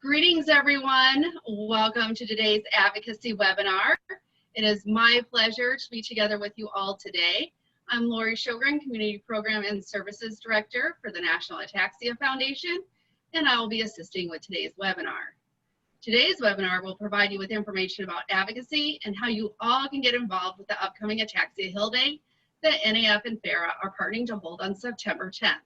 Greetings, everyone. Welcome to today's advocacy webinar. It is my pleasure to be together with you all today. I'm Lori Sjogren, Community Program and Services Director for the National Ataxia Foundation, and I will be assisting with today's webinar. Today's webinar will provide you with information about advocacy and how you all can get involved with the upcoming Ataxia Hill Day that NAF and FARA are partnering to hold on September 10th.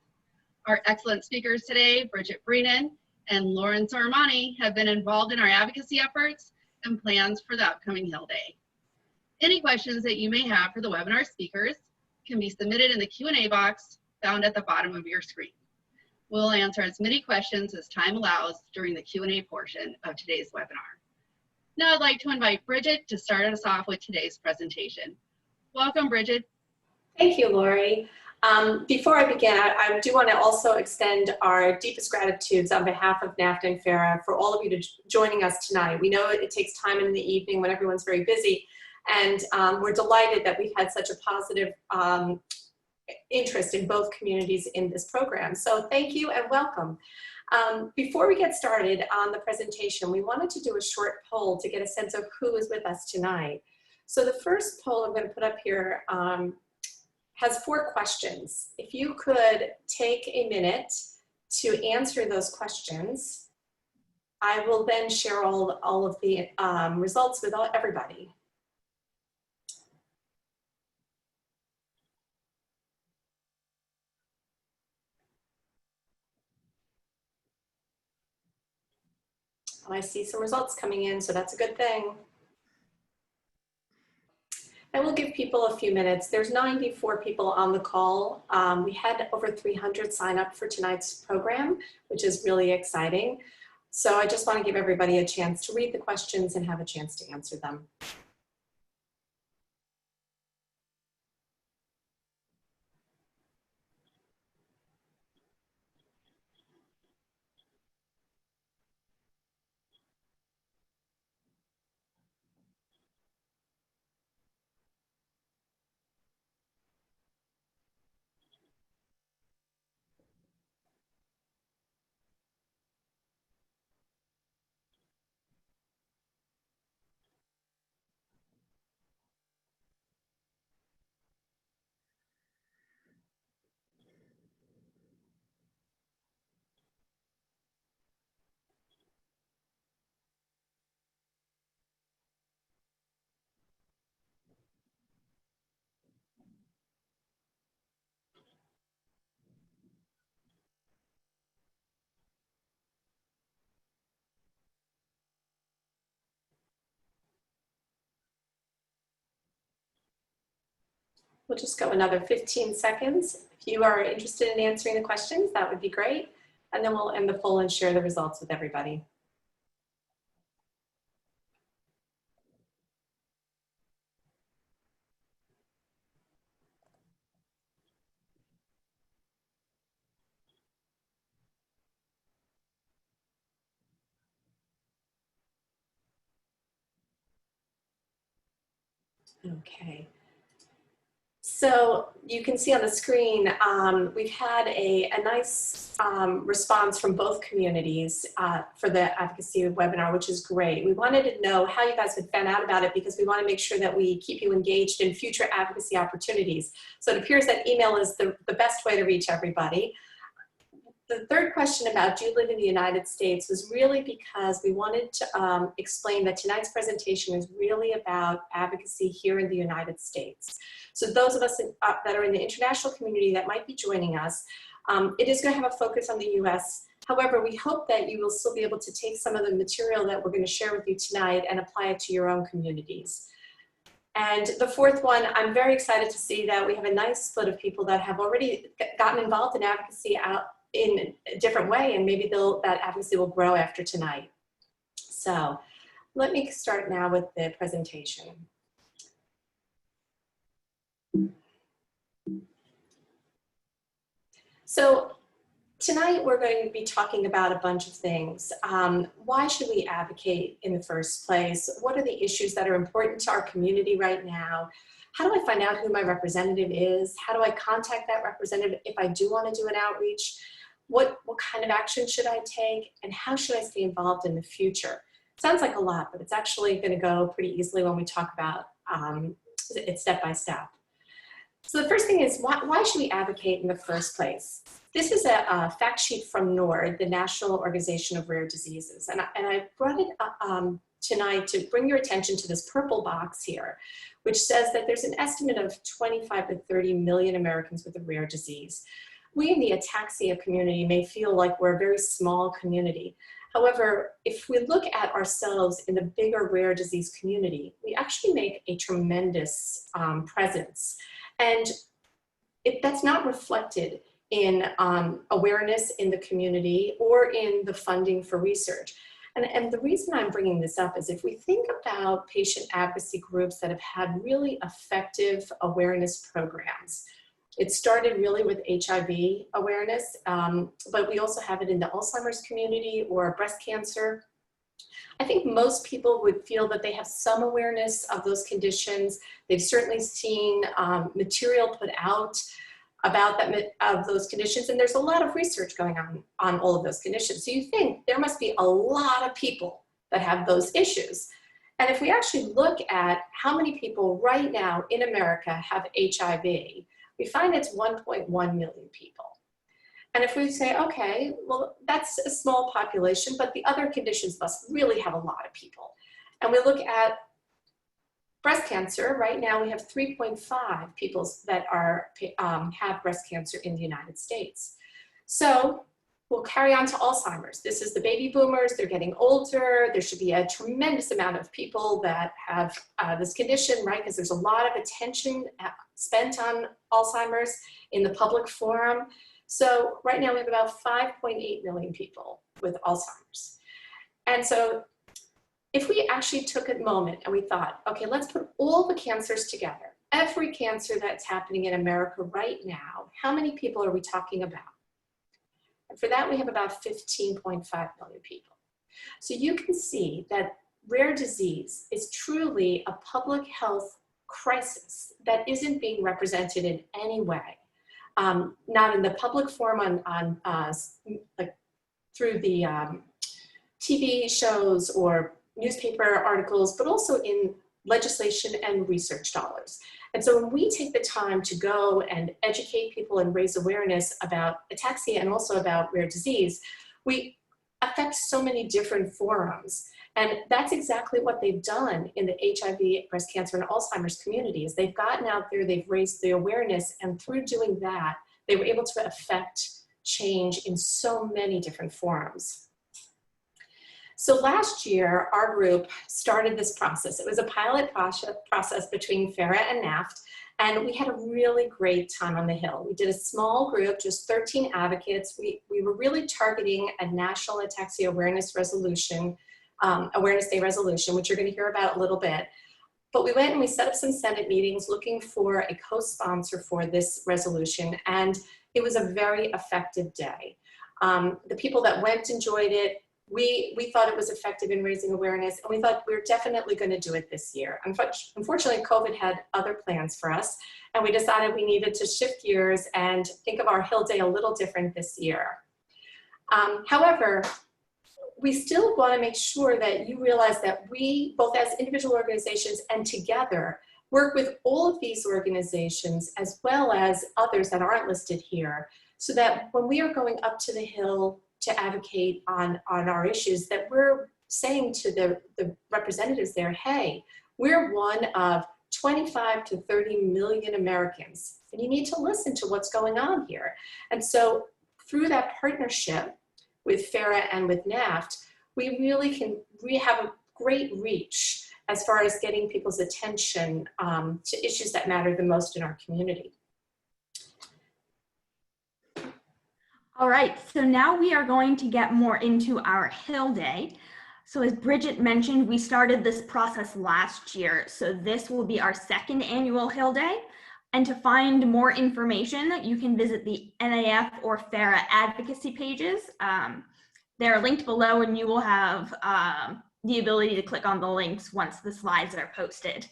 Our excellent speakers today, Bridget Brennan and Lauren Sormani, have been involved in our advocacy efforts and plans for the upcoming Hill Day. Any questions that you may have for the webinar speakers can be submitted in the Q&A box found at the bottom of your screen. We'll answer as many questions as time allows during the Q&A portion of today's webinar. Now I'd like to invite Bridget to start us off with today's presentation. Welcome, Bridget. Thank you, Lori. Before I begin, I do want to also extend our deepest gratitudes on behalf of NAF and FARA for all of you joining us tonight. We know it takes time in the evening when everyone's very busy, and we're delighted that we've had such a positive interest in both communities in this program. So thank you and welcome. Before we get started on the presentation, we wanted to do a short poll to get a sense of who is with us tonight. So the first poll I'm going to put up here has 4 questions. If you could take a minute to answer those questions, I will then share all of the results with everybody. I see some results coming in, so that's a good thing. I will give people a few minutes. There's 94 people on the call. We had over 300 sign up for tonight's program, which is really exciting. So I just want to give everybody a chance to read the questions and have a chance to answer them. We'll just go another 15 seconds. If you are interested in answering the questions, that would be great. And then we'll end the poll and share the results with everybody. Okay. So you can see on the screen, we've had a nice response from both communities for the advocacy webinar, which is great. We wanted to know how you guys had found out about it because we want to make sure that we keep you engaged in future advocacy opportunities. So it appears that email is the best way to reach everybody. The third question about do you live in the United States was really because we wanted to explain that tonight's presentation is really about advocacy here in the United States. So those of us that are in the international community that might be joining us, it is going to have a focus on the US. However, we hope that you will still be able to take some of the material that we're going to share with you tonight and apply it to your own communities. And the fourth one, I'm very excited to see that we have a nice split of people that have already gotten involved in advocacy in a different way, and maybe that advocacy will grow after tonight. So let me start now with the presentation. So tonight we're going to be talking about a bunch of things. Why should we advocate in the first place? What are the issues that are important to our community right now? How do I find out who my representative is? How do I contact that representative if I do want to do an outreach? what kind of action should I take, and how should I stay involved in the future? Sounds like a lot, but it's actually going to go pretty easily when we talk about it step by step. So the first thing is, why should we advocate in the first place? This is a fact sheet from NORD, the National Organization of Rare Diseases. And I brought it tonight to bring your attention to this purple box here, which says that there's an estimate of 25 to 30 million Americans with a rare disease. We in the ataxia community may feel like we're a very small community. However, if we look at ourselves in the bigger rare disease community, we actually make a tremendous presence. And that's not reflected in awareness in the community or in the funding for research. And the reason I'm bringing this up is if we think about patient advocacy groups that have had really effective awareness programs. It started really with HIV awareness, but we also have it in the Alzheimer's community or breast cancer. I think most people would feel that they have some awareness of those conditions. They've certainly seen material put out about those conditions, and there's a lot of research going on all of those conditions. So you think there must be a lot of people that have those issues. And if we actually look at how many people right now in America have HIV, we find it's 1.1 million people. And if we say, okay, well, that's a small population, but the other conditions must really have a lot of people. And we look at breast cancer, right now we have 3.5 people that have breast cancer in the United States. So we'll carry on to Alzheimer's. This is the baby boomers, they're getting older. There should be a tremendous amount of people that have this condition, right? Because there's a lot of attention spent on Alzheimer's in the public forum. So right now we have about 5.8 million people with Alzheimer's. And so if we actually took a moment and we thought, okay, let's put all the cancers together, every cancer that's happening in America right now, how many people are we talking about? And for that, we have about 15.5 million people. So you can see that rare disease is truly a public health crisis that isn't being represented in any way. Not in the public forum like through the TV shows or newspaper articles, but also in legislation and research dollars. And so when we take the time to go and educate people and raise awareness about ataxia and also about rare disease, we affect so many different forums. And that's exactly what they've done in the HIV, breast cancer, and Alzheimer's communities. They've gotten out there, they've raised the awareness, and through doing that, they were able to affect change in so many different forums. So last year, our group started this process. It was a pilot process between FARA and NAF, and we had a really great time on the Hill. We did a small group, just 13 advocates. We were really targeting a National Ataxia Awareness Resolution, Awareness Day resolution, which you're going to hear about a little bit. But we went and we set up some Senate meetings looking for a co-sponsor for this resolution, and it was a very effective day. The people that went enjoyed it. We thought it was effective in raising awareness, and we thought we were definitely going to do it this year. Unfortunately, COVID had other plans for us, and we decided we needed to shift gears and think of our Hill Day a little different this year. However, we still want to make sure that you realize that we, both as individual organizations and together, work with all of these organizations as well as others that aren't listed here, so that when we are going up to the Hill to advocate on our issues, that we're saying to the representatives there, hey, we're one of 25 to 30 million Americans, and you need to listen to what's going on here. And so through that partnership with FARA and with NAF, we really have a great reach as far as getting people's attention to issues that matter the most in our community. All right, so now we are going to get more into our Hill Day. So as Bridget mentioned, we started this process last year. So this will be our second annual Hill Day. And to find more information, you can visit the NAF or FARA advocacy pages. They're linked below, and you will have the ability to click on the links once the slides are posted.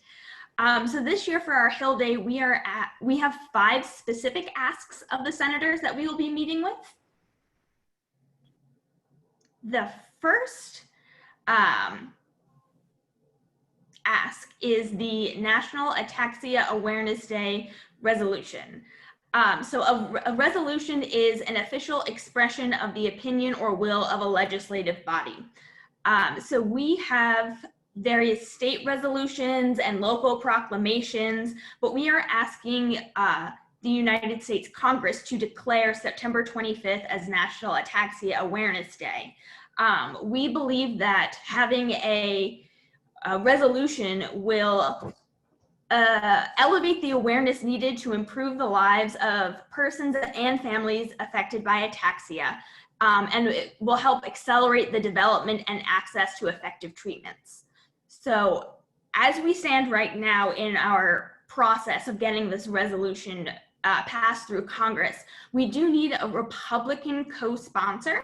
So this year for our Hill Day, we have 5 specific asks of the senators that we will be meeting with. the first ask is the National Ataxia Awareness Day resolution. So a resolution is an official expression of the opinion or will of a legislative body. So we have various state resolutions and local proclamations, but we are asking the United States Congress to declare September 25th as National Ataxia Awareness Day. We believe that having a resolution will elevate the awareness needed to improve the lives of persons and families affected by ataxia, and it will help accelerate the development and access to effective treatments. So as we stand right now in our process of getting this resolution passed through Congress, we do need a Republican co-sponsor.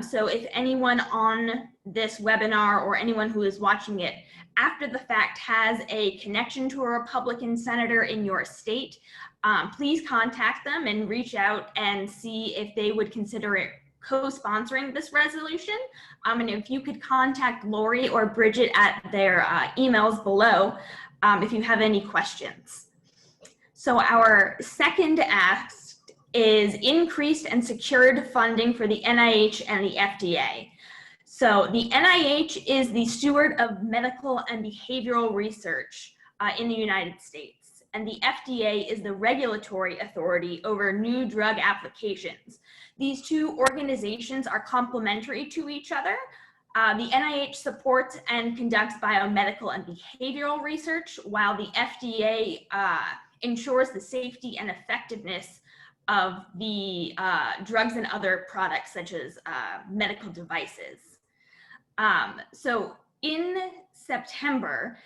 So if anyone on this webinar or anyone who is watching it after the fact has a connection to a Republican senator in your state, please contact them and reach out and see if they would consider it co-sponsoring this resolution. And if you could contact Lori or Bridget at their emails below if you have any questions. So our second ask is increased and secured funding for the NIH and the FDA. So the NIH is the steward of medical and behavioral research in the United States, and the FDA is the regulatory authority over new drug applications. These two organizations are complementary to each other. The NIH supports and conducts biomedical and behavioral research, while the FDA ensures the safety and effectiveness of the drugs and other products such as medical devices. So in September,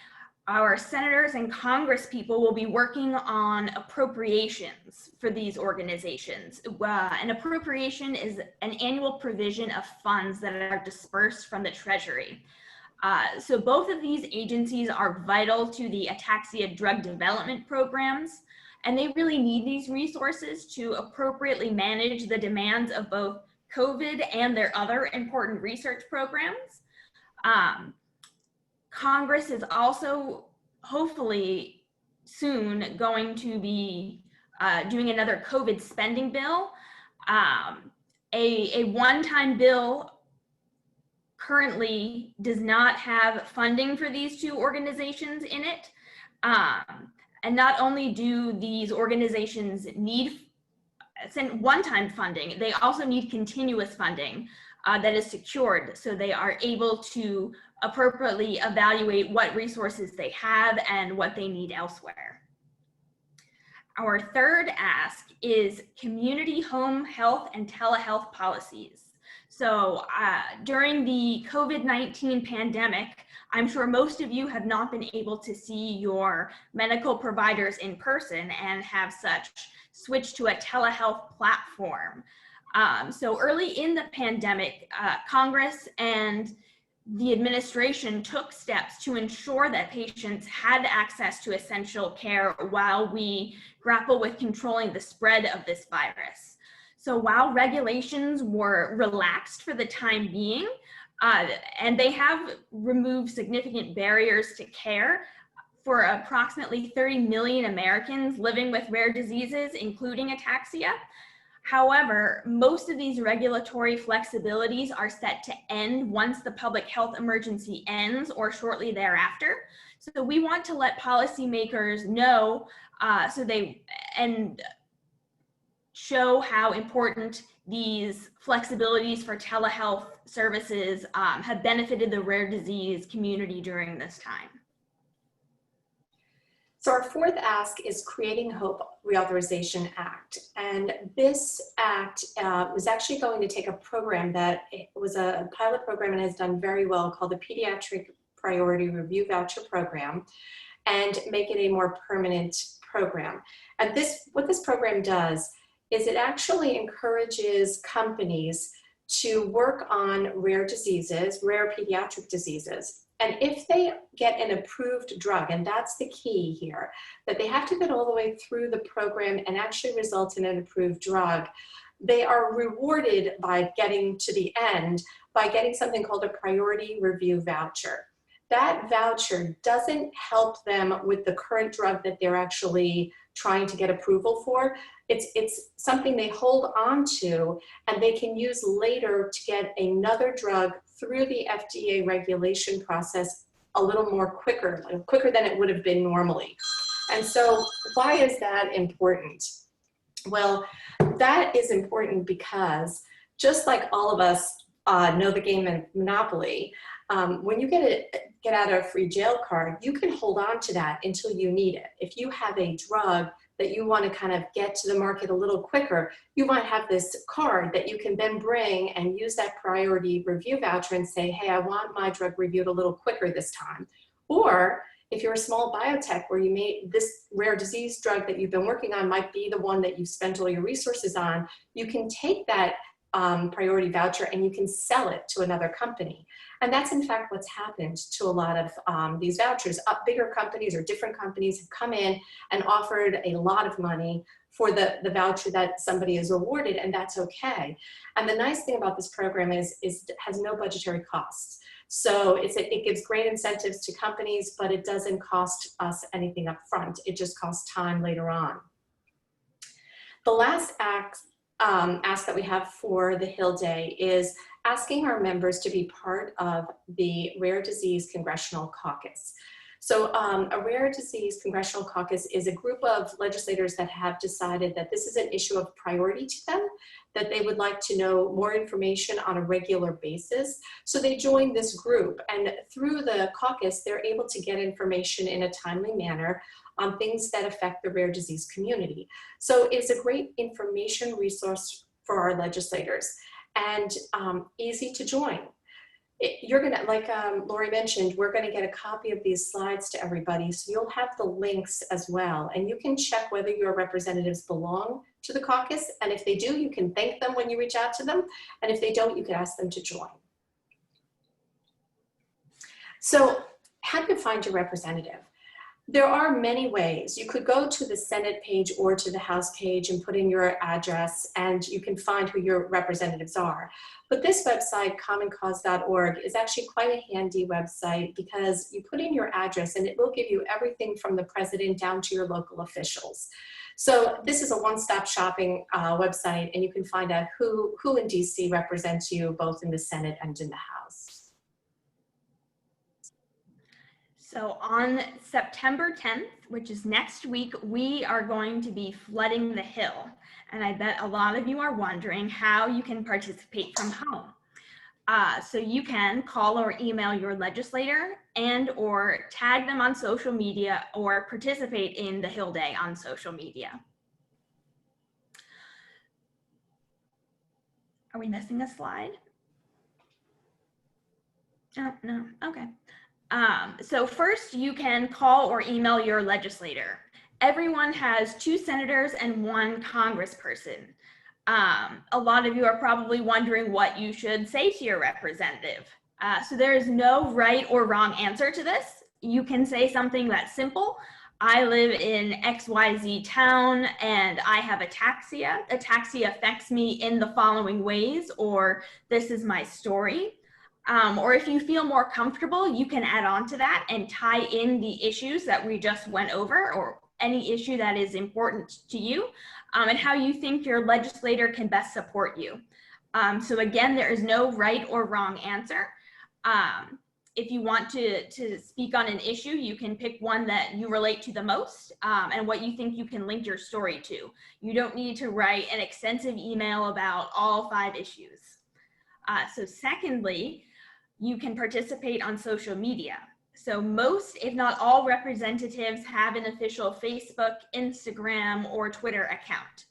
our senators and Congress people will be working on appropriations for these organizations. An appropriation is an annual provision of funds that are dispersed from the Treasury. So both of these agencies are vital to the ataxia drug development programs, and they really need these resources to appropriately manage the demands of both COVID and their other important research programs. Congress is also hopefully soon going to be doing another COVID spending bill. A one-time bill currently does not have funding for these two organizations in it. And not only do these organizations need one-time funding, they also need continuous funding that is secured, so they are able to appropriately evaluate what resources they have and what they need elsewhere. Our third ask is community home health and telehealth policies. So during the COVID-19 pandemic, I'm sure most of you have not been able to see your medical providers in person and have such switched to a telehealth platform. So early in the pandemic, Congress and the administration took steps to ensure that patients had access to essential care while we grapple with controlling the spread of this virus. So while regulations were relaxed for the time being, and they have removed significant barriers to care for approximately 30 million Americans living with rare diseases, including ataxia. However, most of these regulatory flexibilities are set to end once the public health emergency ends or shortly thereafter. So we want to let policymakers know and show how important these flexibilities for telehealth services have benefited the rare disease community during this time. So our fourth ask is Creating Hope Reauthorization Act. And this act was actually going to take a program that was a pilot program and has done very well called the Pediatric Priority Review Voucher Program and make it a more permanent program. And what this program does is it actually encourages companies to work on rare diseases, rare pediatric diseases. And if they get an approved drug, and that's the key here, that they have to get all the way through the program and actually result in an approved drug, they are rewarded by getting to the end by getting something called a priority review voucher. That voucher doesn't help them with the current drug that they're actually trying to get approval for. It's something they hold on to and they can use later to get another drug through the FDA regulation process a little more quicker than it would have been normally. And so why is that important? Well, that is important because just like all of us know the game of Monopoly, when you get out a free jail card, you can hold on to that until you need it. If you have a drug that you want to kind of get to the market a little quicker, you might have this card that you can then bring and use that priority review voucher and say, hey, I want my drug reviewed a little quicker this time. Or if you're a small biotech where you made this rare disease drug that you've been working on might be the one that you spent all your resources on, you can take that priority voucher and you can sell it to another company. And that's in fact what's happened to a lot of these vouchers. Bigger companies or different companies have come in and offered a lot of money for the voucher that somebody is awarded, and that's okay. And the nice thing about this program is it has no budgetary costs. So it gives great incentives to companies, but it doesn't cost us anything up front. It just costs time later on. The last ask that we have for the Hill Day is asking our members to be part of the Rare Disease Congressional Caucus. So a Rare Disease Congressional Caucus is a group of legislators that have decided that this is an issue of priority to them, that they would like to know more information on a regular basis. So they join this group, and through the caucus, they're able to get information in a timely manner on things that affect the rare disease community. So it's a great information resource for our legislators and easy to join. You're gonna, like Lori mentioned, we're gonna get a copy of these slides to everybody, so you'll have the links as well, and you can check whether your representatives belong to the caucus, and if they do, you can thank them when you reach out to them, and if they don't, you can ask them to join. So how do you find your representative? There are many ways. You could go to the Senate page or to the House page and put in your address, and you can find who your representatives are. But this website, commoncause.org, is actually quite a handy website because you put in your address and it will give you everything from the president down to your local officials. So this is a one-stop shopping website, and you can find out who in DC represents you both in the Senate and in the House. So on September 10th, which is next week, we are going to be flooding the Hill. And I bet a lot of you are wondering how you can participate from home. So you can call or email your legislator and or tag them on social media or participate in the Hill Day on social media. Are we missing a slide? Oh, no, okay. So first you can call or email your legislator. Everyone has 2 senators and 1 congressperson. A lot of you are probably wondering what you should say to your representative. So there is no right or wrong answer to this. You can say something that's simple. I live in XYZ town and I have ataxia. Ataxia affects me in the following ways, or this is my story. Or if you feel more comfortable, you can add on to that and tie in the issues that we just went over, or any issue that is important to you, and how you think your legislator can best support you. So again, there is no right or wrong answer. If you want to speak on an issue, you can pick one that you relate to the most and what you think you can link your story to. You don't need to write an extensive email about all 5 issues. So secondly, you can participate on social media. So most, if not all, representatives have an official Facebook, Instagram, or Twitter account.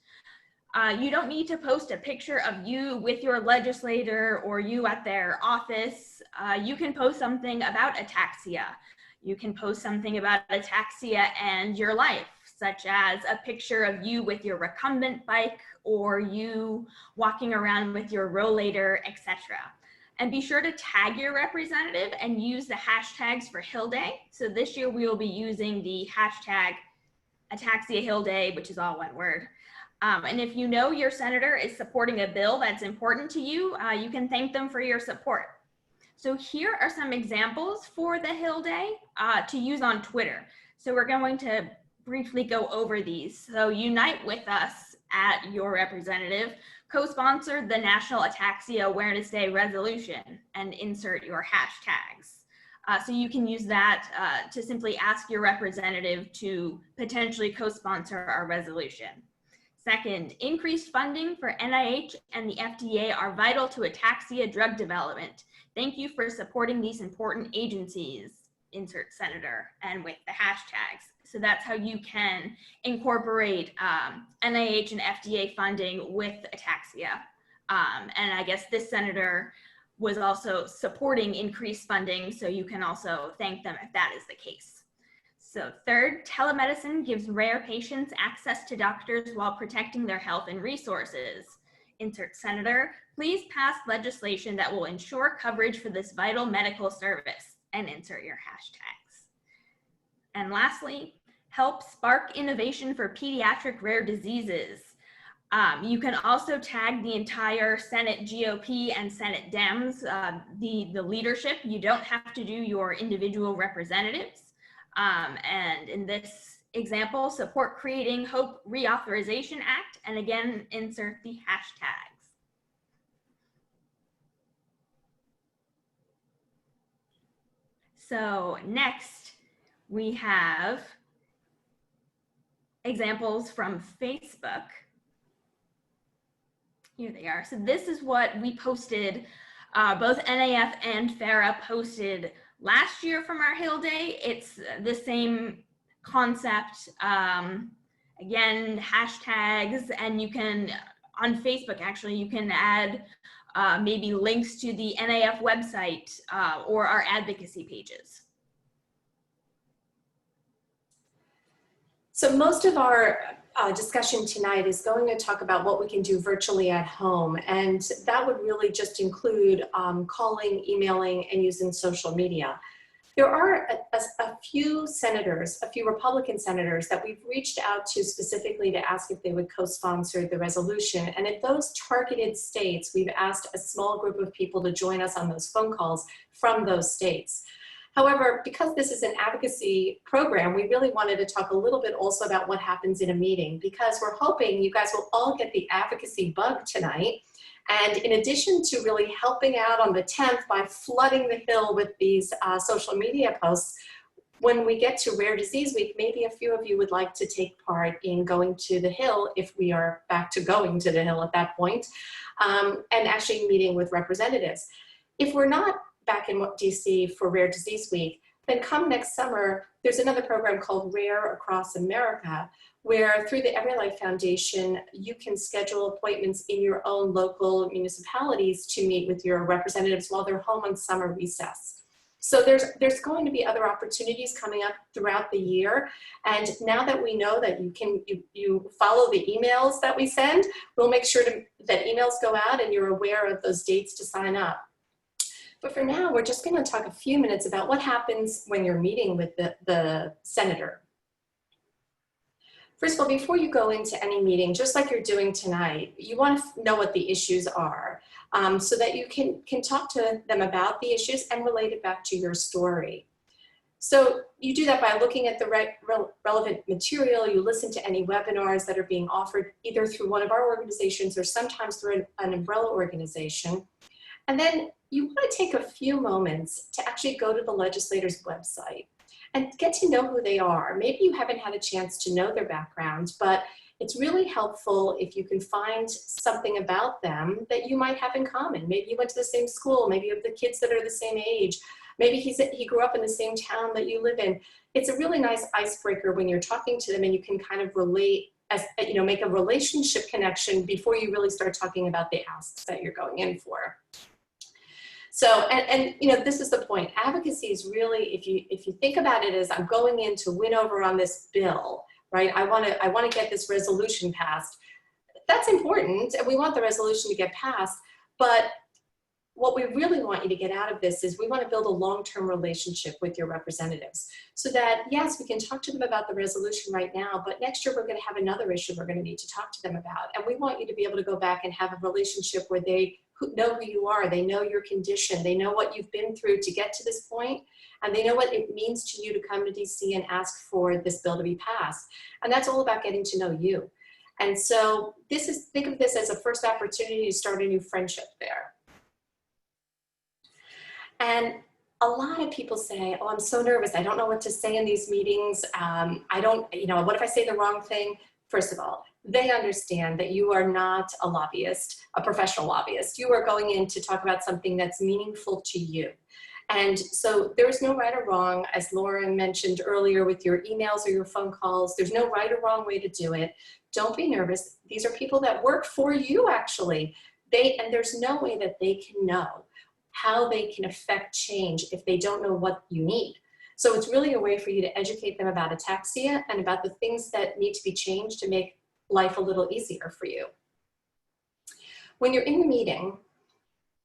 You don't need to post a picture of you with your legislator or you at their office. You can post something about ataxia. You can post something about ataxia and your life, such as a picture of you with your recumbent bike or you walking around with your rollator, etc. And be sure to tag your representative and use the hashtags for Hill Day. So this year we will be using the hashtag Ataxia Hill Day, which is all one word. And if you know your senator is supporting a bill that's important to you, you can thank them for your support. So here are some examples for the Hill Day to use on Twitter. So we're going to briefly go over these. So unite with us at your representative, co-sponsor the National Ataxia Awareness Day resolution and insert your hashtags. So you can use that to simply ask your representative to potentially co-sponsor our resolution. Second, increased funding for NIH and the FDA are vital to ataxia drug development. Thank you for supporting these important agencies, insert senator, and with the hashtags. So that's how you can incorporate NIH and FDA funding with ataxia. And I guess this senator was also supporting increased funding, so you can also thank them if that is the case. So third, telemedicine gives rare patients access to doctors while protecting their health and resources. Insert senator, please pass legislation that will ensure coverage for this vital medical service, and insert your hashtags. And lastly, help spark innovation for pediatric rare diseases. You can also tag the entire Senate GOP and Senate Dems, the leadership. You don't have to do your individual representatives. And in this example, support Creating Hope Reauthorization Act, and again, insert the hashtags. So next, we have examples from Facebook. Here they are. So this is what we posted, both NAF and FARA posted last year from our Hill Day. It's the same concept. Again, hashtags, and you can, on Facebook actually, you can add maybe links to the NAF website or our advocacy pages. So most of our discussion tonight is going to talk about what we can do virtually at home, and that would really just include calling, emailing, and using social media. There are a few senators, a few Republican senators that we've reached out to specifically to ask if they would co-sponsor the resolution, and in those targeted states, we've asked a small group of people to join us on those phone calls from those states. However, because this is an advocacy program, we really wanted to talk a little bit also about what happens in a meeting, because we're hoping you guys will all get the advocacy bug tonight. And in addition to really helping out on the 10th by flooding the Hill with these social media posts, when we get to Rare Disease Week, maybe a few of you would like to take part in going to the Hill, if we are back to going to the Hill at that point, and actually meeting with representatives. If we're not back in DC for Rare Disease Week, then come next summer, there's another program called Rare Across America, where through the Every Life Foundation, you can schedule appointments in your own local municipalities to meet with your representatives while they're home on summer recess. So there's going to be other opportunities coming up throughout the year. And now that we know that you follow the emails that we send, we'll make sure that emails go out and you're aware of those dates to sign up. But for now, we're just going to talk a few minutes about what happens when you're meeting with the senator. First of all, before you go into any meeting, just like you're doing tonight, you want to know what the issues are so that you can talk to them about the issues and relate it back to your story. So you do that by looking at the relevant material. You listen to any webinars that are being offered either through one of our organizations or sometimes through an umbrella organization. And then you want to take a few moments to actually go to the legislator's website and get to know who they are. Maybe you haven't had a chance to know their background, but it's really helpful if you can find something about them that you might have in common. Maybe you went to the same school, maybe you have the kids that are the same age, maybe he grew up in the same town that you live in. It's a really nice icebreaker when you're talking to them and you can kind of relate, as you know, make a relationship connection before you really start talking about the asks that you're going in for. So, and you know, this is the point. Advocacy is really, if you think about it as I'm going in to win over on this bill, right? I want to get this resolution passed. That's important, and we want the resolution to get passed. But what we really want you to get out of this is we want to build a long-term relationship with your representatives so that, yes, we can talk to them about the resolution right now, but next year we're going to have another issue we're going to need to talk to them about. And we want you to be able to go back and have a relationship where they know who you are, they know your condition, they know what you've been through to get to this point, and they know what it means to you to come to DC and ask for this bill to be passed. And that's all about getting to know you. And so think of this as a first opportunity to start a new friendship there. And a lot of people say, oh, I'm so nervous. I don't know what to say in these meetings. What if I say the wrong thing? First of all, they understand that you are not a lobbyist, a professional lobbyist. You are going in to talk about something that's meaningful to you. And so there is no right or wrong, as Lauren mentioned earlier with your emails or your phone calls. There's no right or wrong way to do it. Don't be nervous. These are people that work for you, actually. And there's no way that they can know how they can affect change if they don't know what you need. So it's really a way for you to educate them about ataxia and about the things that need to be changed to make life a little easier for you. When you're in the meeting,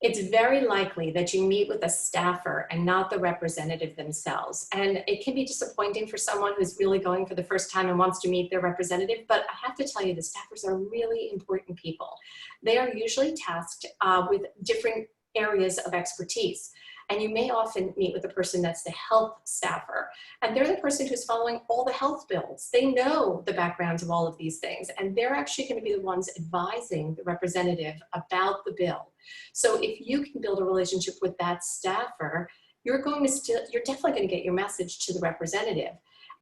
it's very likely that you meet with a staffer and not the representative themselves. And it can be disappointing for someone who's really going for the first time and wants to meet their representative, but I have to tell you, the staffers are really important people. They are usually tasked with different areas of expertise. And you may often meet with the person that's the health staffer. And they're the person who's following all the health bills. They know the backgrounds of all of these things. And they're actually going to be the ones advising the representative about the bill. So if you can build a relationship with that staffer, you're definitely going to get your message to the representative.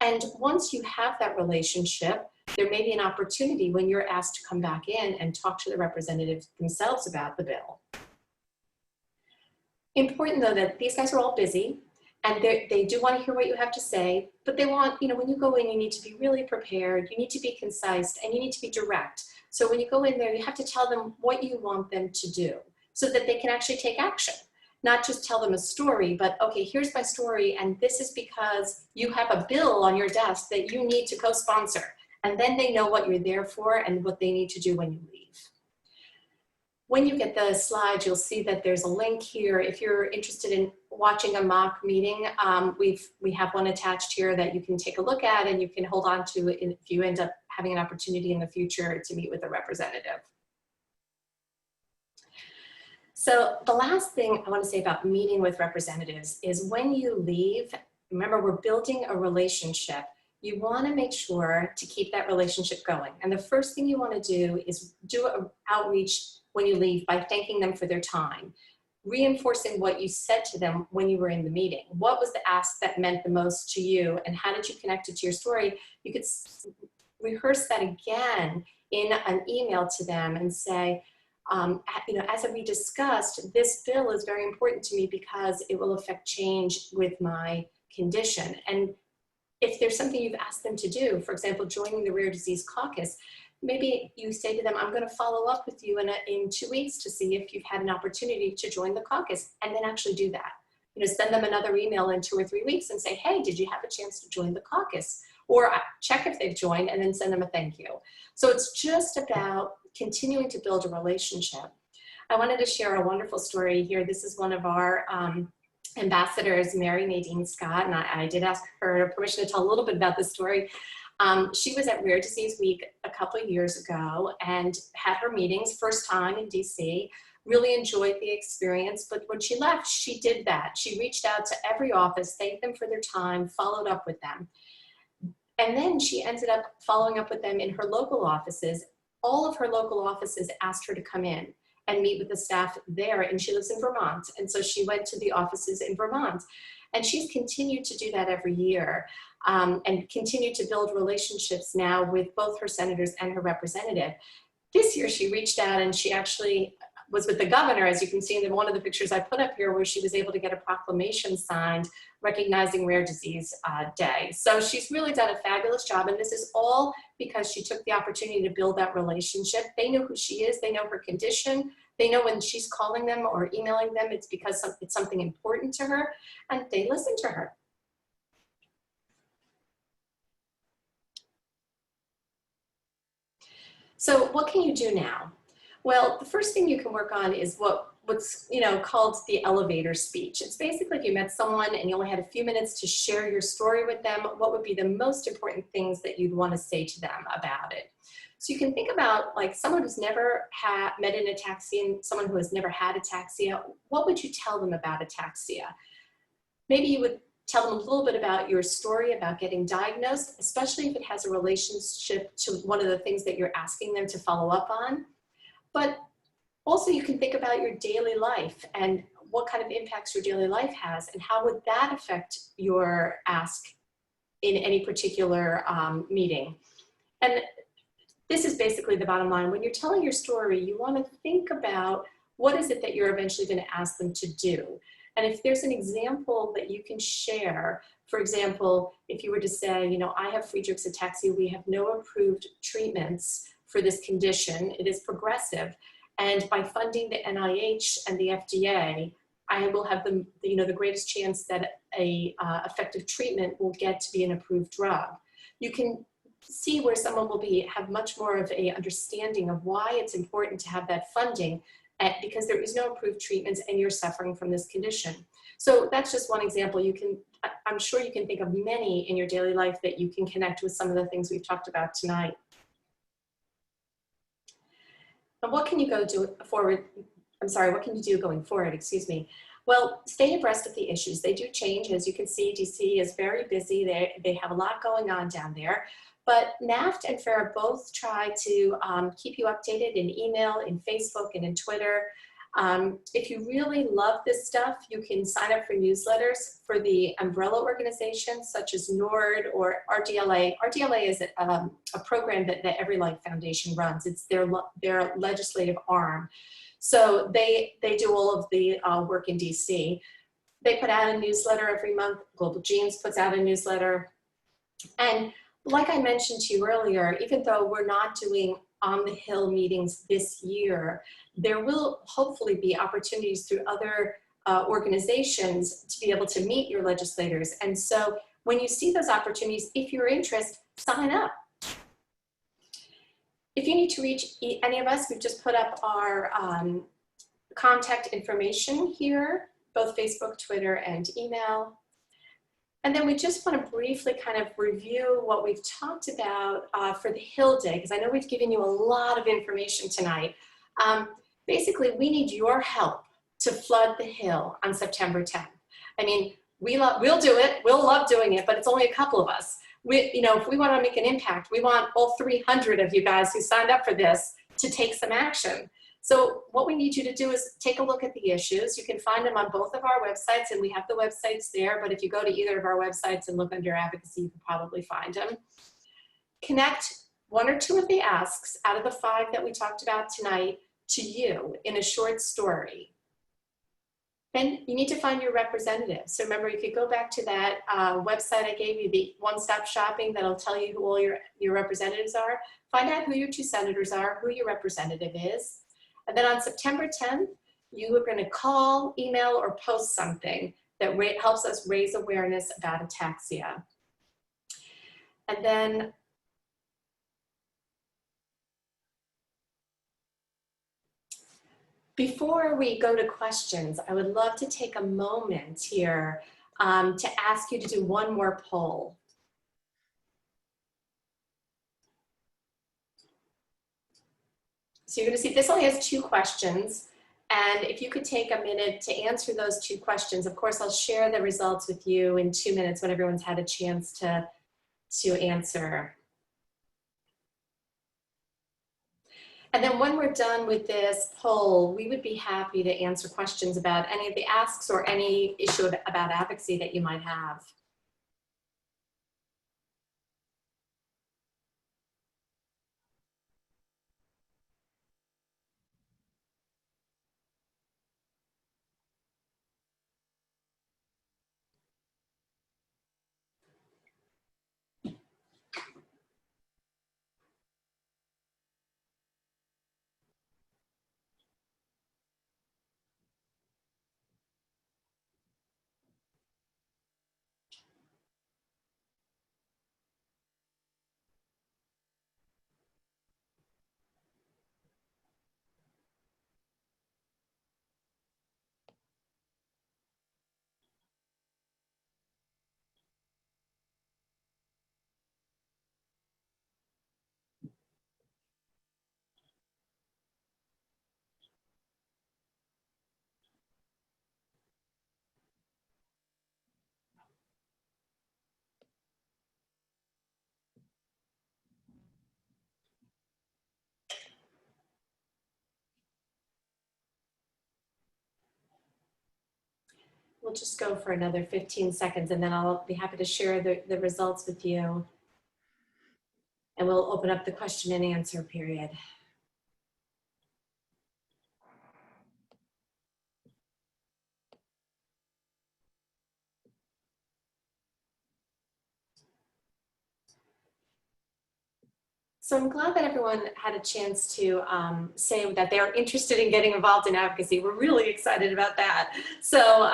And once you have that relationship, there may be an opportunity when you're asked to come back in and talk to the representatives themselves about the bill. Important though that these guys are all busy and they do want to hear what you have to say, but they want, when you go in, you need to be really prepared, you need to be concise, and you need to be direct. So when you go in there, you have to tell them what you want them to do so that they can actually take action. Not just tell them a story, but okay, here's my story, and this is because you have a bill on your desk that you need to co-sponsor. And then they know what you're there for and what they need to do when you leave. When you get the slides, you'll see that there's a link here. If you're interested in watching a mock meeting, we have one attached here that you can take a look at and you can hold on to if you end up having an opportunity in the future to meet with a representative. So the last thing I want to say about meeting with representatives is when you leave, remember we're building a relationship. You want to make sure to keep that relationship going. And the first thing you want to do is do an outreach when you leave by thanking them for their time, reinforcing what you said to them when you were in the meeting. What was the ask that meant the most to you, and how did you connect it to your story? You could rehearse that again in an email to them and say, as we discussed, this bill is very important to me because it will affect change with my condition. And if there's something you've asked them to do, for example, joining the Rare Disease Caucus, maybe you say to them, I'm going to follow up with you in 2 weeks to see if you've had an opportunity to join the caucus, and then actually do that. Send them another email in 2 or 3 weeks and say, hey, did you have a chance to join the caucus? Or check if they've joined and then send them a thank you. So it's just about continuing to build a relationship. I wanted to share a wonderful story here. This is one of our ambassadors, Mary Nadine Scott, and I did ask her permission to tell a little bit about this story. She was at Rare Disease Week a couple of years ago and had her meetings, first time in DC, really enjoyed the experience, but when she left, she did that. She reached out to every office, thanked them for their time, followed up with them. And then she ended up following up with them in her local offices. All of her local offices asked her to come in and meet with the staff there, and she lives in Vermont. And so she went to the offices in Vermont. And she's continued to do that every year and continued to build relationships now with both her senators and her representative. This year she reached out and she actually was with the governor, as you can see in one of the pictures I put up here, where she was able to get a proclamation signed recognizing Rare Disease Day. So she's really done a fabulous job, and this is all because she took the opportunity to build that relationship. They know who she is, they know her condition, they know when she's calling them or emailing them, it's because it's something important to her, and they listen to her. So what can you do now? Well, the first thing you can work on is what what's called the elevator speech. It's basically if you met someone and you only had a few minutes to share your story with them, what would be the most important things that you'd want to say to them about it? So you can think about like someone who's never met an ataxian, someone who has never had ataxia. What would you tell them about ataxia? Maybe you would tell them a little bit about your story about getting diagnosed, especially if it has a relationship to one of the things that you're asking them to follow up on. But also you can think about your daily life and what kind of impacts your daily life has and how would that affect your ask in any particular meeting. And this is basically the bottom line. When you're telling your story, you want to think about what is it that you're eventually going to ask them to do. And if there's an example that you can share, for example, if you were to say, I have Friedreich's ataxia, we have no approved treatments for this condition, it is progressive. And by funding the NIH and the FDA, I will have the greatest chance that a effective treatment will get to be an approved drug. You can see where someone will have much more of a understanding of why it's important to have that funding because there is no approved treatments and you're suffering from this condition. So that's just one example. I'm sure you can think of many in your daily life that you can connect with some of the things we've talked about tonight. And what can you what can you do going forward, excuse me? Well, stay abreast of the issues. They do change. As you can see, DC is very busy. They have a lot going on down there. But NAF and FARA both try to keep you updated in email, in Facebook, and in Twitter. If you really love this stuff, you can sign up for newsletters for the umbrella organizations such as NORD or RDLA. RDLA is a program that the Every Life Foundation runs. It's their legislative arm. So they do all of the work in DC. They put out a newsletter every month. Global Genes puts out a newsletter. And like I mentioned to you earlier, even though we're not doing on the Hill meetings this year, there will hopefully be opportunities through other organizations to be able to meet your legislators. And so when you see those opportunities, if you're interested, sign up. If you need to reach any of us, we've just put up our contact information here, both Facebook, Twitter, and email. And then we just want to briefly kind of review what we've talked about for the Hill Day, because I know we've given you a lot of information tonight. Basically, we need your help to flood the Hill on September 10th. I mean, we'll do it, we'll love doing it, but it's only a couple of us. If we want to make an impact, we want all 300 of you guys who signed up for this to take some action. So what we need you to do is take a look at the issues. You can find them on both of our websites, and we have the websites there, but if you go to either of our websites and look under advocacy, you can probably find them. Connect one or two of the asks out of the 5 that we talked about tonight to you in a short story. Then you need to find your representative. So remember, you could go back to that website I gave you, the one-stop shopping, that'll tell you who all your representatives are. Find out who your 2 senators are, who your representative is. And then on September 10th, you are going to call, email, or post something that helps us raise awareness about ataxia. And then before we go to questions, I would love to take a moment here to ask you to do one more poll. So you're going to see this only has 2 questions. And if you could take a minute to answer those 2 questions, of course, I'll share the results with you in 2 minutes when everyone's had a chance to answer. And then when we're done with this poll, we would be happy to answer questions about any of the asks or any issue about advocacy that you might have. We'll just go for another 15 seconds and then I'll be happy to share the results with you. And we'll open up the question and answer period. So I'm glad that everyone had a chance to say that they are interested in getting involved in advocacy. We're really excited about that. So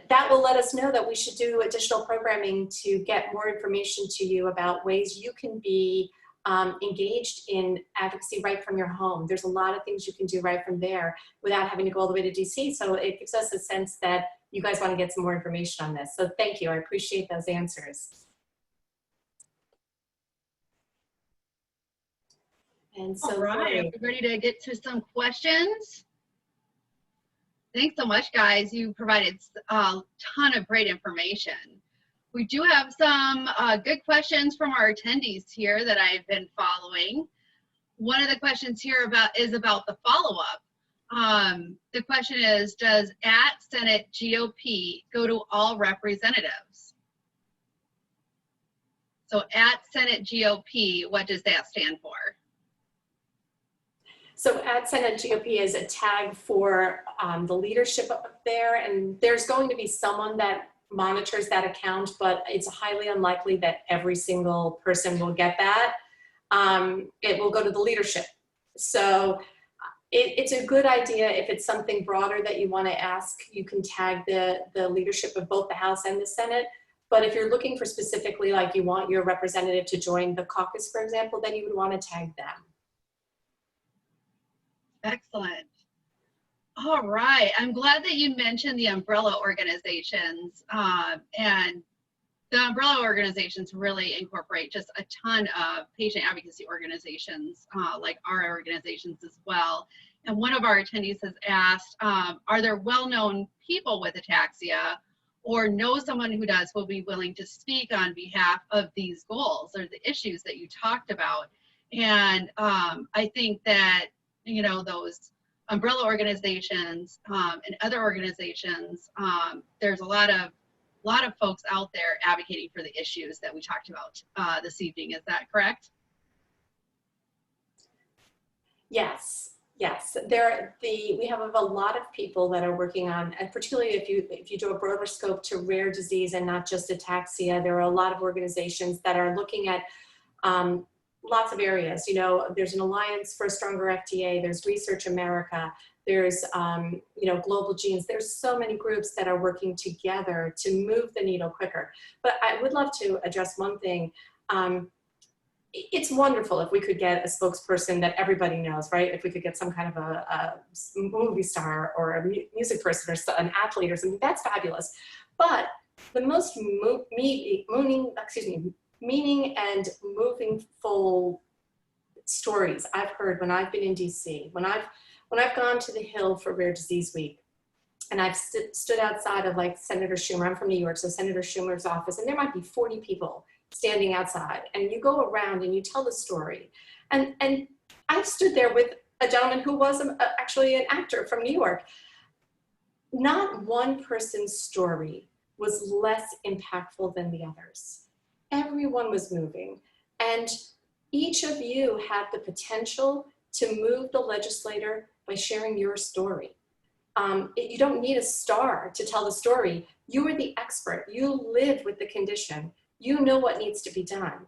that will let us know that we should do additional programming to get more information to you about ways you can be engaged in advocacy right from your home. There's a lot of things you can do right from there without having to go all the way to DC. So it gives us a sense that you guys want to get some more information on this. So thank you. I appreciate those answers. And so, all right, we're ready to get to some questions. Thanks so much, guys. You provided a ton of great information. We do have some good questions from our attendees here that I've been following. One of the questions here is about the follow-up. The question is, does @Senate GOP go to all representatives? So @Senate GOP, what does that stand for? So @Senate GOP is a tag for the leadership up there, and there's going to be someone that monitors that account, but it's highly unlikely that every single person will get that. It will go to the leadership. So it's a good idea if it's something broader that you want to ask, you can tag the leadership of both the House and the Senate. But if you're looking for specifically, like you want your representative to join the caucus, for example, then you would want to tag them. Excellent. All right. I'm glad that you mentioned the umbrella organizations. And the umbrella organizations really incorporate just a ton of patient advocacy organizations, like our organizations as well. And one of our attendees has asked, are there well-known people with ataxia or know someone who does will be willing to speak on behalf of these goals or the issues that you talked about? And I think that those umbrella organizations and other organizations, there's a lot of folks out there advocating for the issues that we talked about this evening. Is that correct? Yes. Yes, we have a lot of people that are working on, and particularly if you do a broader scope to rare disease and not just ataxia, there are a lot of organizations that are looking at lots of areas. There's an Alliance for a Stronger FDA, there's Research America, there's Global Genes. There's so many groups that are working together to move the needle quicker. But I would love to address one thing. It's wonderful if we could get a spokesperson that everybody knows, right? If we could get some kind of a movie star or a music person or an athlete or something, that's fabulous. But the most meaning and movingful stories I've heard when I've been in DC, when I've gone to the Hill for Rare Disease Week, and I've stood outside of like Senator Schumer, I'm from New York, so Senator Schumer's office, and there might be 40 people standing outside, and you go around and you tell the story. And I stood there with a gentleman who was actually an actor from New York. Not one person's story was less impactful than the others. Everyone was moving, and each of you had the potential to move the legislator by sharing your story. You don't need a star to tell the story. You are the expert. You live with the condition. You know what needs to be done.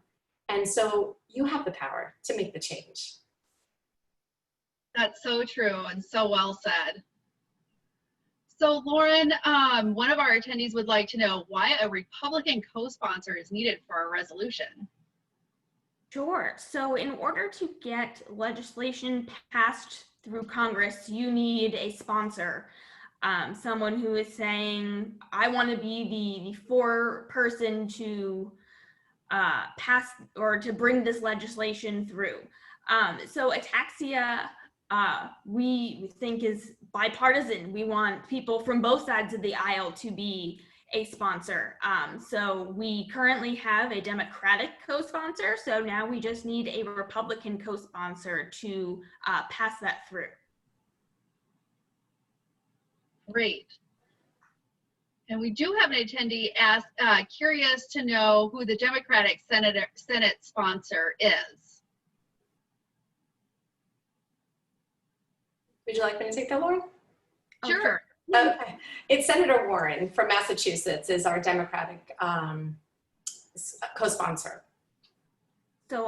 And so you have the power to make the change. That's so true and so well said. So Lauren, one of our attendees would like to know why a Republican co-sponsor is needed for a resolution. Sure. So in order to get legislation passed through Congress, you need a sponsor. Someone who is saying, I want to be the foreperson to pass or to bring this legislation through. So ataxia, we think is bipartisan. We want people from both sides of the aisle to be a sponsor. So we currently have a Democratic co-sponsor. So now we just need a Republican co-sponsor to pass that through. Great. And we do have an attendee curious to know who the Democratic Senate sponsor is. Would you like me to take that, Lauren? Sure. Okay. It's Senator Warren from Massachusetts is our Democratic co-sponsor. So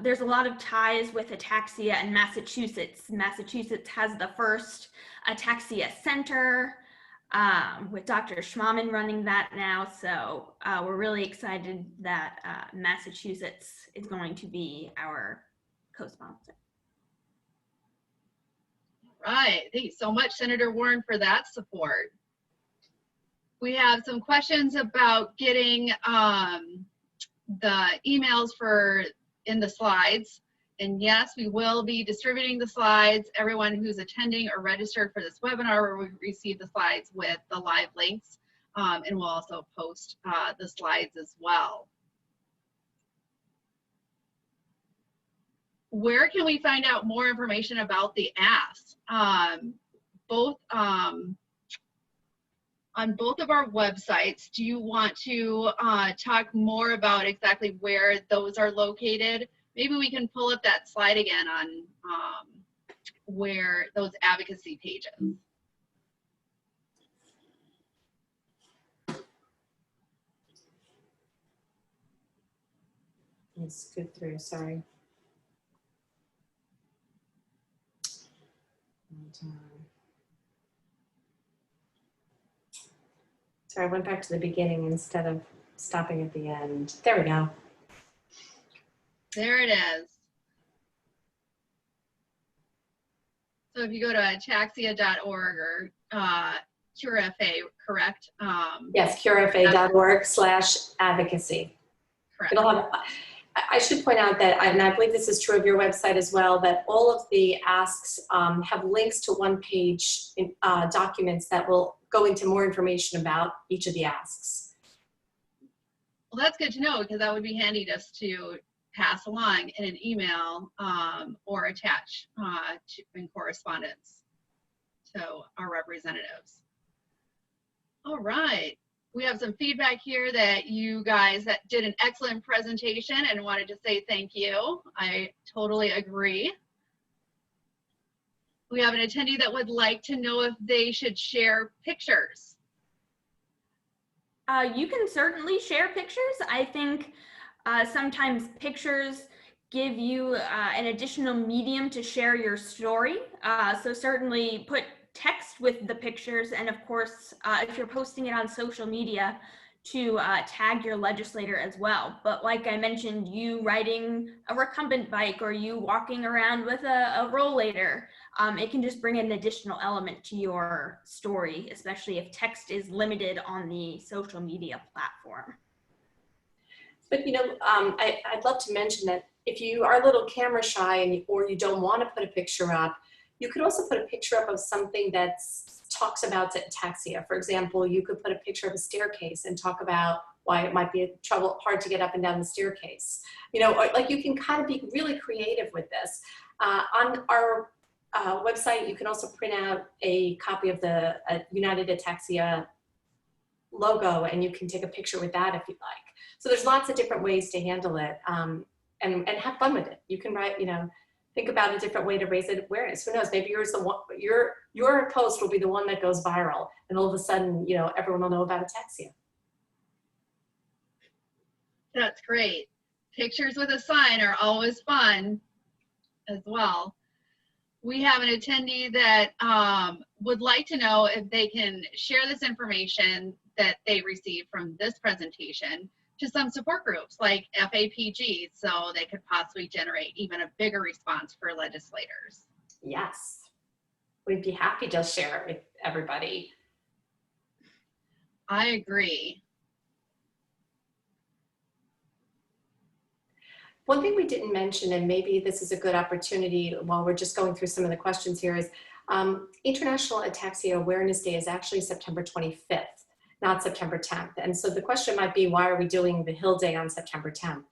there's a lot of ties with ataxia in Massachusetts. Massachusetts has the first ataxia center with Dr. Schmaman running that now. So we're really excited that Massachusetts is going to be our co-sponsor. Right. Thank you so much, Senator Warren, for that support. We have some questions about getting the emails in the slides. And yes, we will be distributing the slides. Everyone who's attending or registered for this webinar will receive the slides with the live links. And we'll also post the slides as well. Where can we find out more information about the asks? On both of our websites, do you want to talk more about exactly where those are located? Maybe we can pull up that slide again on where those advocacy pages. Let's go through, sorry. Sorry, I went back to the beginning instead of stopping at the end. There we go. There it is. So if you go to ataxia.org or CureFA, correct? Yes, curefa.org/advocacy. Correct. It'll have, I should point out that, and I believe this is true of your website as well, that all of the asks have links to one-page documents that will go into more information about each of the asks. Well, that's good to know, because that would be handy just to pass along in an email or attach in correspondence to our representatives. All right. We have some feedback here that you guys that did an excellent presentation and wanted to say thank you. I totally agree. We have an attendee that would like to know if they should share pictures. You can certainly share pictures. I think sometimes pictures give you an additional medium to share your story. So certainly put text with the pictures, and of course, if you're posting it on social media, to tag your legislator as well. But like I mentioned, you riding a recumbent bike or you walking around with a rollator, it can just bring an additional element to your story, especially if text is limited on the social media platform. But you know, I'd love to mention that if you are a little camera shy or you don't want to put a picture up, you could also put a picture up of something that talks about ataxia. For example, you could put a picture of a staircase and talk about why it might be hard to get up and down the staircase. You know, like you can kind of be really creative with this. On our website, you can also print out a copy of the United Ataxia logo, and you can take a picture with that if you'd like. So there's lots of different ways to handle it, and have fun with it. You can write, you know, think about a different way to raise awareness. Who knows? Maybe yours the one, your post will be the one that goes viral, and all of a sudden, you know, everyone will know about ataxia. That's great. Pictures with a sign are always fun as well. We have an attendee that would like to know if they can share this information that they received from this presentation to some support groups like FAPG, so they could possibly generate even a bigger response for legislators. Yes, we'd be happy to share it with everybody. I agree. One thing we didn't mention, and maybe this is a good opportunity while we're just going through some of the questions here, is International Ataxia Awareness Day is actually September 25th. Not September 10th. And so the question might be, why are we doing the Hill Day on September 10th?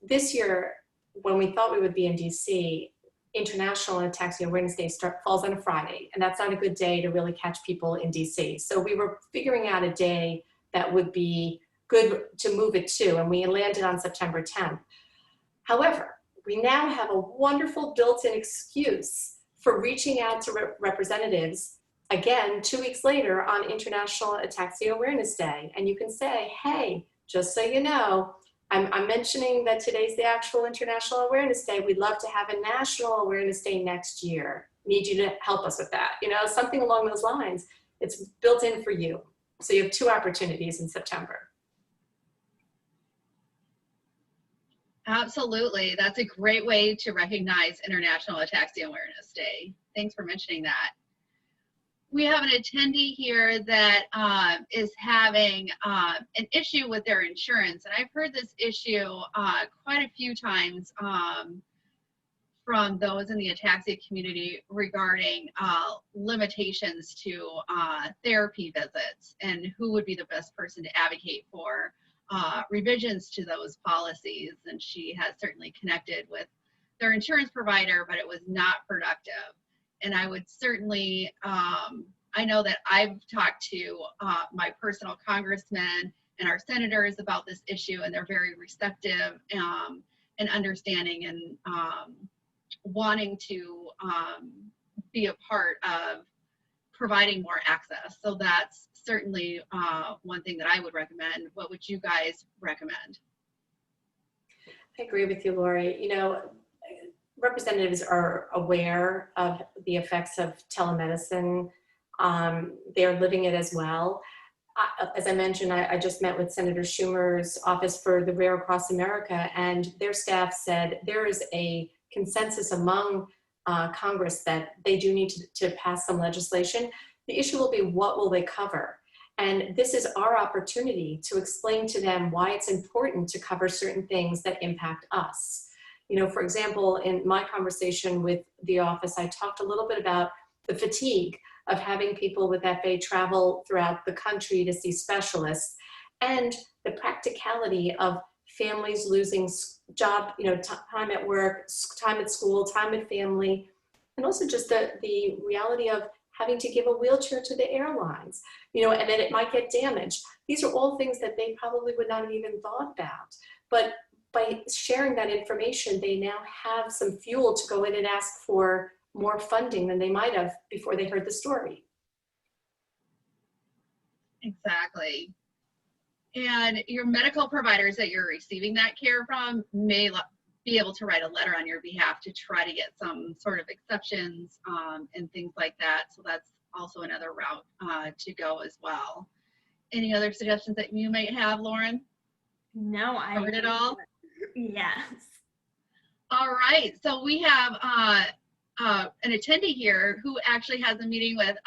This year, when we thought we would be in DC, International Ataxia Awareness Day falls on a Friday, and that's not a good day to really catch people in DC. So we were figuring out a day that would be good to move it to, and we landed on September 10th. However, we now have a wonderful built-in excuse for reaching out to representatives, again, 2 weeks later on International Ataxia Awareness Day. And you can say, hey, just so you know, I'm mentioning that today's the actual International Awareness Day. We'd love to have a National Awareness Day next year. Need you to help us with that. You know, something along those lines. It's built in for you. So you have 2 opportunities in September. Absolutely. That's a great way to recognize International Ataxia Awareness Day. Thanks for mentioning that. We have an attendee here that is having an issue with their insurance. And I've heard this issue quite a few times from those in the ataxia community regarding limitations to therapy visits and who would be the best person to advocate for revisions to those policies. And she has certainly connected with their insurance provider, but it was not productive. And I would certainly, I know that I've talked to my personal congressmen and our senators about this issue, and they're very receptive and understanding and wanting to be a part of providing more access. So that's certainly one thing that I would recommend. What would you guys recommend? I agree with you, Lori. You know, representatives are aware of the effects of telemedicine. They're living it as well. As I mentioned, I just met with Senator Schumer's Office for the Rare Across America, and their staff said there is a consensus among Congress that they do need to pass some legislation. The issue will be, what will they cover? And this is our opportunity to explain to them why it's important to cover certain things that impact us. You know, for example, in my conversation with the office, I talked a little bit about the fatigue of having people with FA travel throughout the country to see specialists, and the practicality of families losing job, you know, time at work, time at school, time at family, and also just the reality of having to give a wheelchair to the airlines, you know, and then it might get damaged. These are all things that they probably would not have even thought about. But by sharing that information, they now have some fuel to go in and ask for more funding than they might have before they heard the story. Exactly. And your medical providers that you're receiving that care from may be able to write a letter on your behalf to try to get some sort of exceptions and things like that. So that's also another route to go as well. Any other suggestions that you might have, Lauren? No, I covered it all. Yes. All right. So we have an attendee here who actually has a meeting with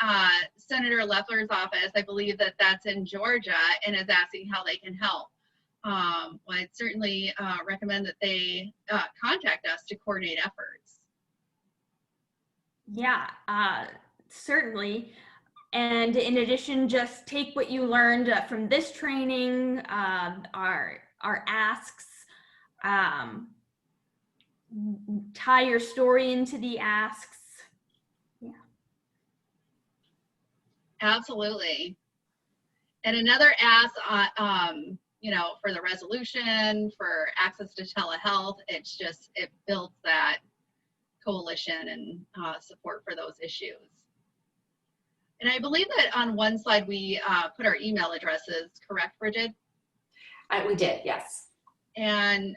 Senator Loeffler's office. I believe that that's in Georgia, and is asking how they can help. Well, I'd certainly recommend that they contact us to coordinate efforts. Yeah, certainly. And in addition, just take what you learned from this training, our asks, tie your story into the asks. Yeah. Absolutely. And another ask, you know, for the resolution, for access to telehealth, it builds that coalition and support for those issues. And I believe that on one slide we put our email addresses, correct, Bridget? We did, yes. And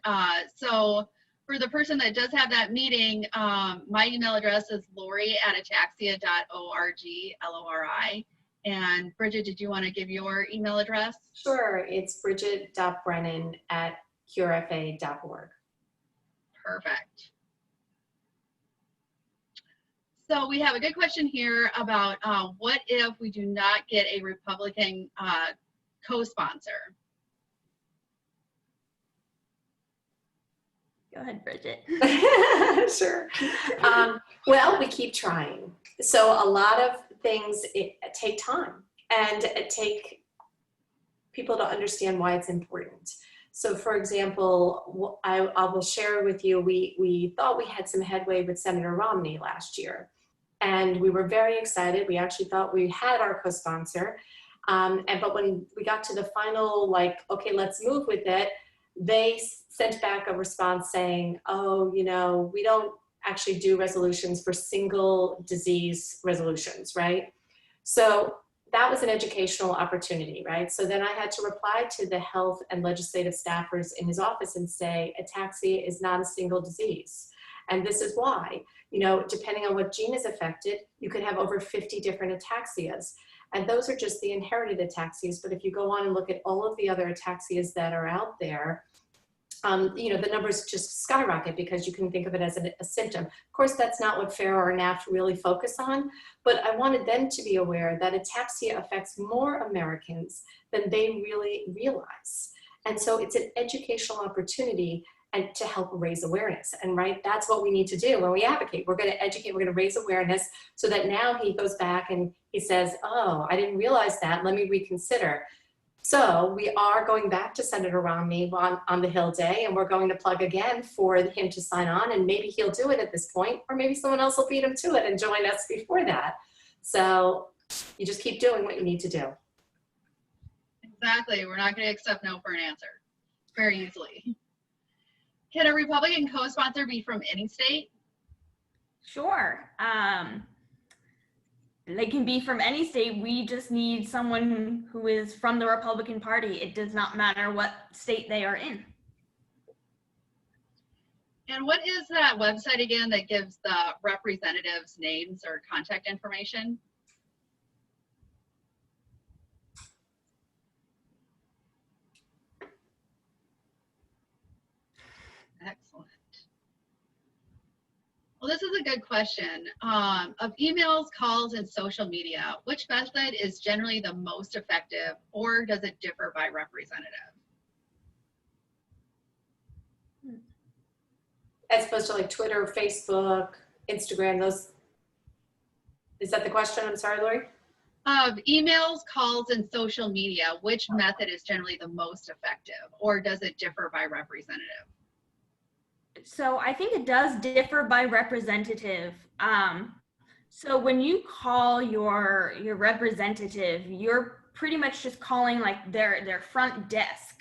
so for the person that does have that meeting, my email address is lori@ataxia.org, L-O-R-I. And Bridget, did you want to give your email address? Sure, it's bridget.brennan@curefa.org. Perfect. So we have a good question here about what if we do not get a Republican co-sponsor? Go ahead, Bridget. Sure. Well, we keep trying. So a lot of things take time, and it take people to understand why it's important. So for example, I will share with you, we thought we had some headway with Senator Romney last year. And we were very excited. We actually thought we had our co-sponsor. But when we got to the final, like, okay, let's move with it, they sent back a response saying, oh, you know, we don't actually do resolutions for single disease resolutions, right? So that was an educational opportunity, right? So then I had to reply to the health and legislative staffers in his office and say, ataxia is not a single disease. And this is why, you know, depending on what gene is affected, you could have over 50 different ataxias. And those are just the inherited ataxias. But if you go on and look at all of the other ataxias that are out there, you know, the numbers just skyrocket because you can think of it as a symptom. Of course, that's not what FARA or NAF really focus on, but I wanted them to be aware that ataxia affects more Americans than they really realize. And so it's an educational opportunity and to help raise awareness. And right, that's what we need to do when we advocate. We're going to educate, we're going to raise awareness so that now he goes back and he says, oh, I didn't realize that, let me reconsider. So we are going back to Senator Romney on the Hill Day, and we're going to plug again for him to sign on, and maybe he'll do it at this point, or maybe someone else will beat him to it and join us before that. So you just keep doing what you need to do. Exactly. We're not going to accept no for an answer very easily. Can a Republican co-sponsor be from any state? Sure. They can be from any state. We just need someone who is from the Republican Party. It does not matter what state they are in. And what is that website again that gives the representatives' names or contact information? Excellent. Well, this is a good question. Of emails, calls, and social media, which method is generally the most effective, or does it differ by representative? As opposed to like Twitter, Facebook, Instagram, those, is that the question? I'm sorry, Lori. Of emails, calls, and social media, which method is generally the most effective, or does it differ by representative? So I think it does differ by representative. So when you call your representative, you're pretty much just calling like their front desk.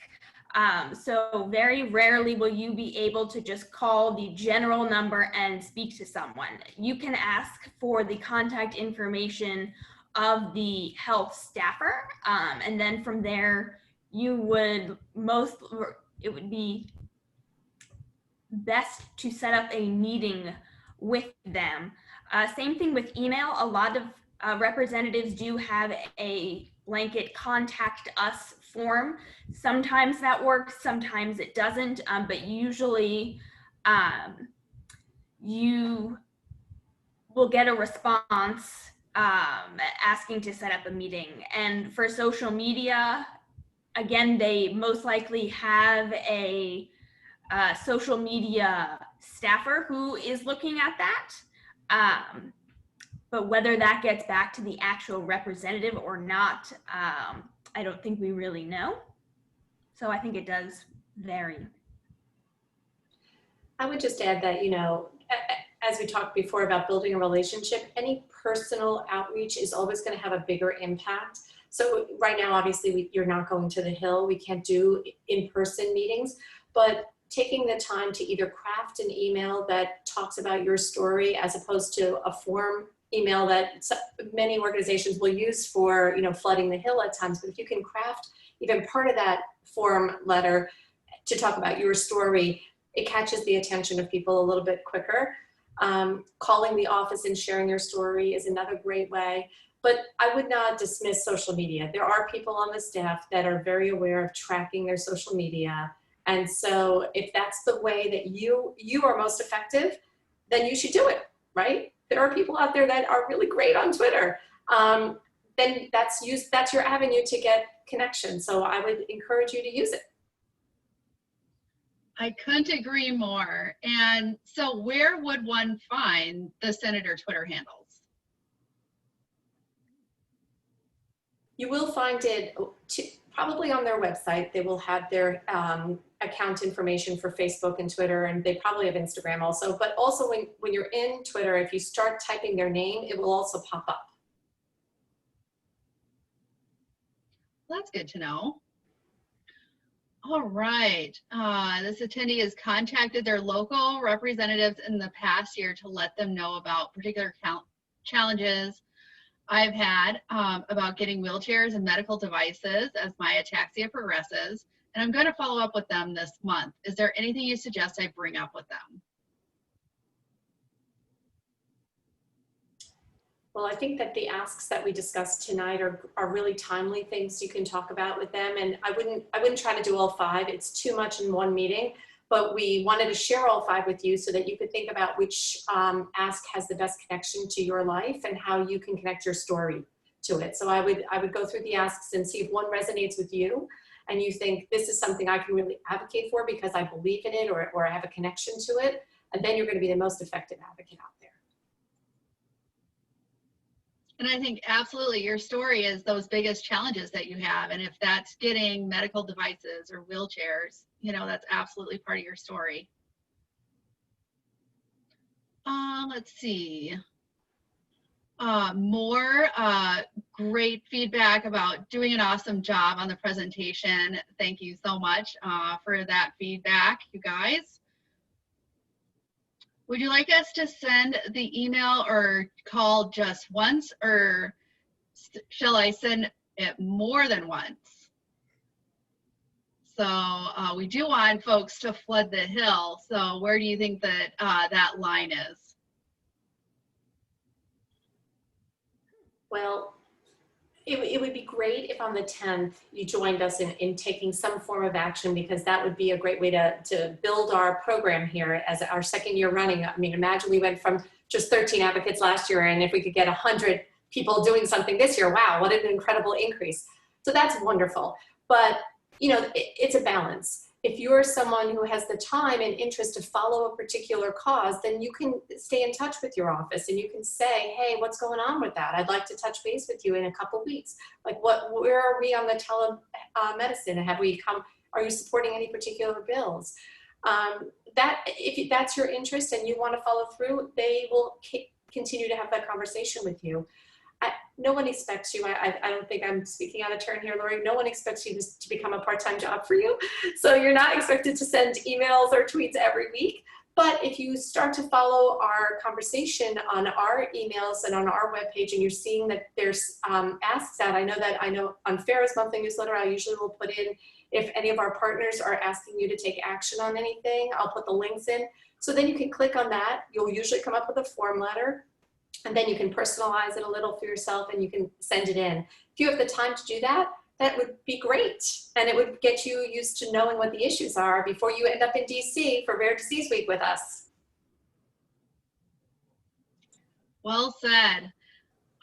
So very rarely will you be able to just call the general number and speak to someone. You can ask for the contact information of the health staffer, and then from there you would it would be best to set up a meeting with them. Same thing with email. A lot of representatives do have a blanket contact us form. Sometimes that works, sometimes it doesn't, but usually you will get a response asking to set up a meeting. And for social media, again, they most likely have a social media staffer who is looking at that. But whether that gets back to the actual representative or not, I don't think we really know. So I think it does vary. I would just add that, you know, as we talked before about building a relationship, any personal outreach is always going to have a bigger impact. So right now, obviously, you're not going to the Hill. We can't do in-person meetings, but taking the time to either craft an email that talks about your story as opposed to a form email that many organizations will use for, you know, flooding the Hill at times. But if you can craft even part of that form letter to talk about your story, it catches the attention of people a little bit quicker. Calling the office and sharing your story is another great way. But I would not dismiss social media. There are people on the staff that are very aware of tracking their social media. And so if that's the way that you are most effective, then you should do it, right? There are people out there that are really great on Twitter. Then that's your avenue to get connection. So I would encourage you to use it. I couldn't agree more. And so where would one find the Senator Twitter handles? You will find it, probably on their website. They will have their account information for Facebook and Twitter, and they probably have Instagram also. But also when you're in Twitter, if you start typing their name, it will also pop up. Well, that's good to know. All right. This attendee has contacted their local representatives in the past year to let them know about particular challenges I've had about getting wheelchairs and medical devices as my ataxia progresses. And I'm going to follow up with them this month. Is there anything you suggest I bring up with them? Well, I think that the asks that we discussed tonight are really timely things you can talk about with them. And I wouldn't try to do all 5. It's too much in one meeting, but we wanted to share all 5 with you so that you could think about which ask has the best connection to your life and how you can connect your story to it. So I would go through the asks and see if one resonates with you and you think this is something I can really advocate for because I believe in it or I have a connection to it. And then you're going to be the most effective advocate out there. And I think absolutely your story is those biggest challenges that you have. And if that's getting medical devices or wheelchairs, you know, that's absolutely part of your story. Let's see. More great feedback about doing an awesome job on the presentation. Thank you so much for that feedback, you guys. Would you like us to send the email or call just once, or shall I send it more than once? So we do want folks to flood the hill. So where do you think that that line is? Well, it would be great if on the 10th you joined us in taking some form of action, because that would be a great way to build our program here as our 2nd year running. I mean, imagine we went from just 13 advocates last year, and if we could get 100 people doing something this year, wow, what an incredible increase. So that's wonderful. But, you know, it's a balance. If you're someone who has the time and interest to follow a particular cause, then you can stay in touch with your office and you can say, hey, what's going on with that? I'd like to touch base with you in a couple weeks. Like, where are we on the telemedicine? Have we come, are you supporting any particular bills? If that's your interest and you want to follow through, they will continue to have that conversation with you. No one expects you, I don't think I'm speaking out of turn here, Lori, no one expects you to become a part-time job for you. So you're not expected to send emails or tweets every week. But if you start to follow our conversation on our emails and on our webpage, and you're seeing that there's asks out, I know on FARA's monthly newsletter, I usually will put in, if any of our partners are asking you to take action on anything, I'll put the links in. So then you can click on that. You'll usually come up with a form letter. And then you can personalize it a little for yourself and you can send it in. If you have the time to do that, that would be great. And it would get you used to knowing what the issues are before you end up in DC for Rare Disease Week with us. Well said.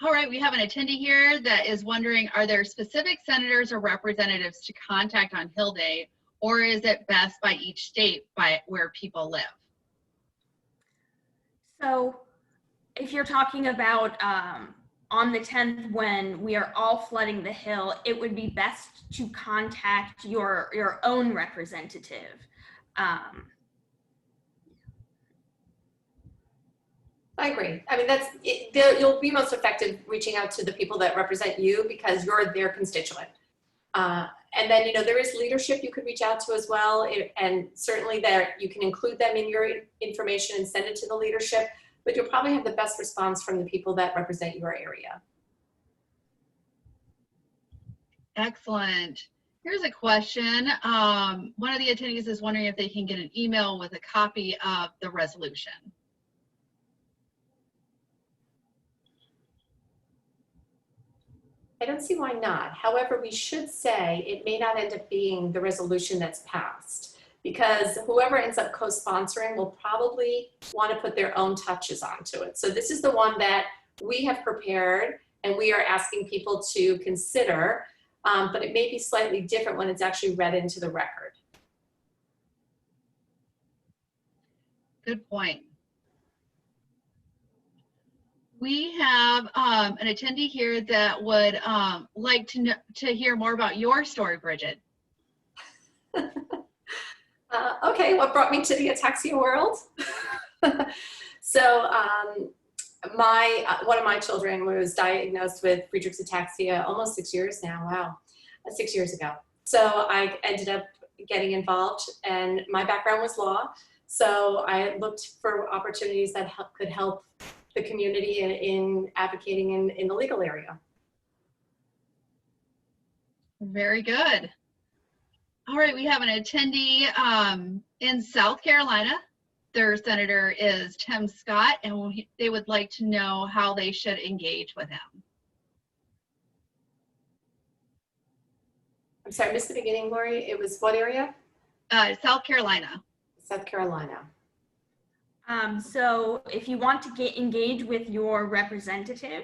All right, we have an attendee here that is wondering, are there specific senators or representatives to contact on Hill Day, or is it best by each state by where people live? So if you're talking about on the 10th when we are all flooding the hill, it would be best to contact your own representative. I agree. I mean, you'll be most effective reaching out to the people that represent you because you're their constituent. And then, you know, there is leadership you could reach out to as well. And certainly there, you can include them in your information and send it to the leadership. But you'll probably have the best response from the people that represent your area. Excellent. Here's a question. One of the attendees is wondering if they can get an email with a copy of the resolution. I don't see why not. However, we should say it may not end up being the resolution that's passed, because whoever ends up co-sponsoring will probably want to put their own touches onto it. So this is the one that we have prepared and we are asking people to consider, but it may be slightly different when it's actually read into the record. Good point. We have an attendee here that would like to hear more about your story, Bridget. Okay, what brought me to the ataxia world? So one of my children was diagnosed with Friedreich's ataxia almost 6 years now. Wow, 6 years ago. So I ended up getting involved, and my background was law. So I looked for opportunities that could help the community in advocating in the legal area. Very good. All right, we have an attendee in South Carolina. Their senator is Tim Scott, and they would like to know how they should engage with him. I'm sorry, I missed the beginning, Lori. It was what area? South Carolina. South Carolina. So if you want to engage with your representative,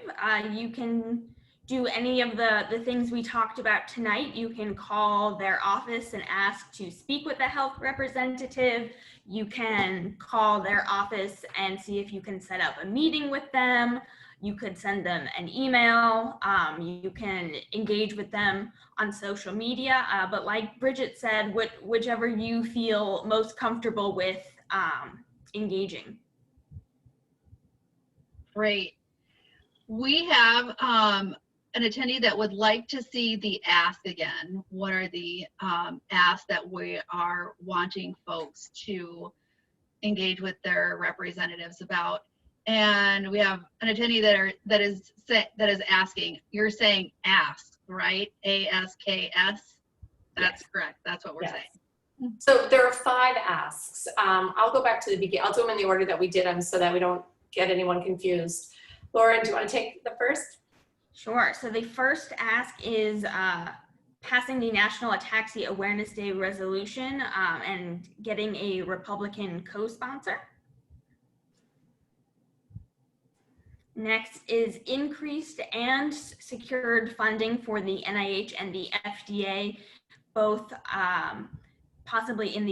you can do any of the things we talked about tonight. You can call their office and ask to speak with a health representative. You can call their office and see if you can set up a meeting with them. You could send them an email. You can engage with them on social media. But like Bridget said, whichever you feel most comfortable with engaging. Great. We have an attendee that would like to see the ask again. What are the asks that we are wanting folks to engage with their representatives about? And we have an attendee that is asking. You're saying ask, right? ASKS. That's Yes. correct. That's what we're Yes. saying. So there are 5 asks. I'll go back to the beginning. I'll do them in the order that we did them so that we don't get anyone confused. Lauren, do you want to take the first? Sure. So the first ask is passing the National Ataxia Awareness Day resolution and getting a Republican co-sponsor. Next is increased and secured funding for the NIH and the FDA, both possibly in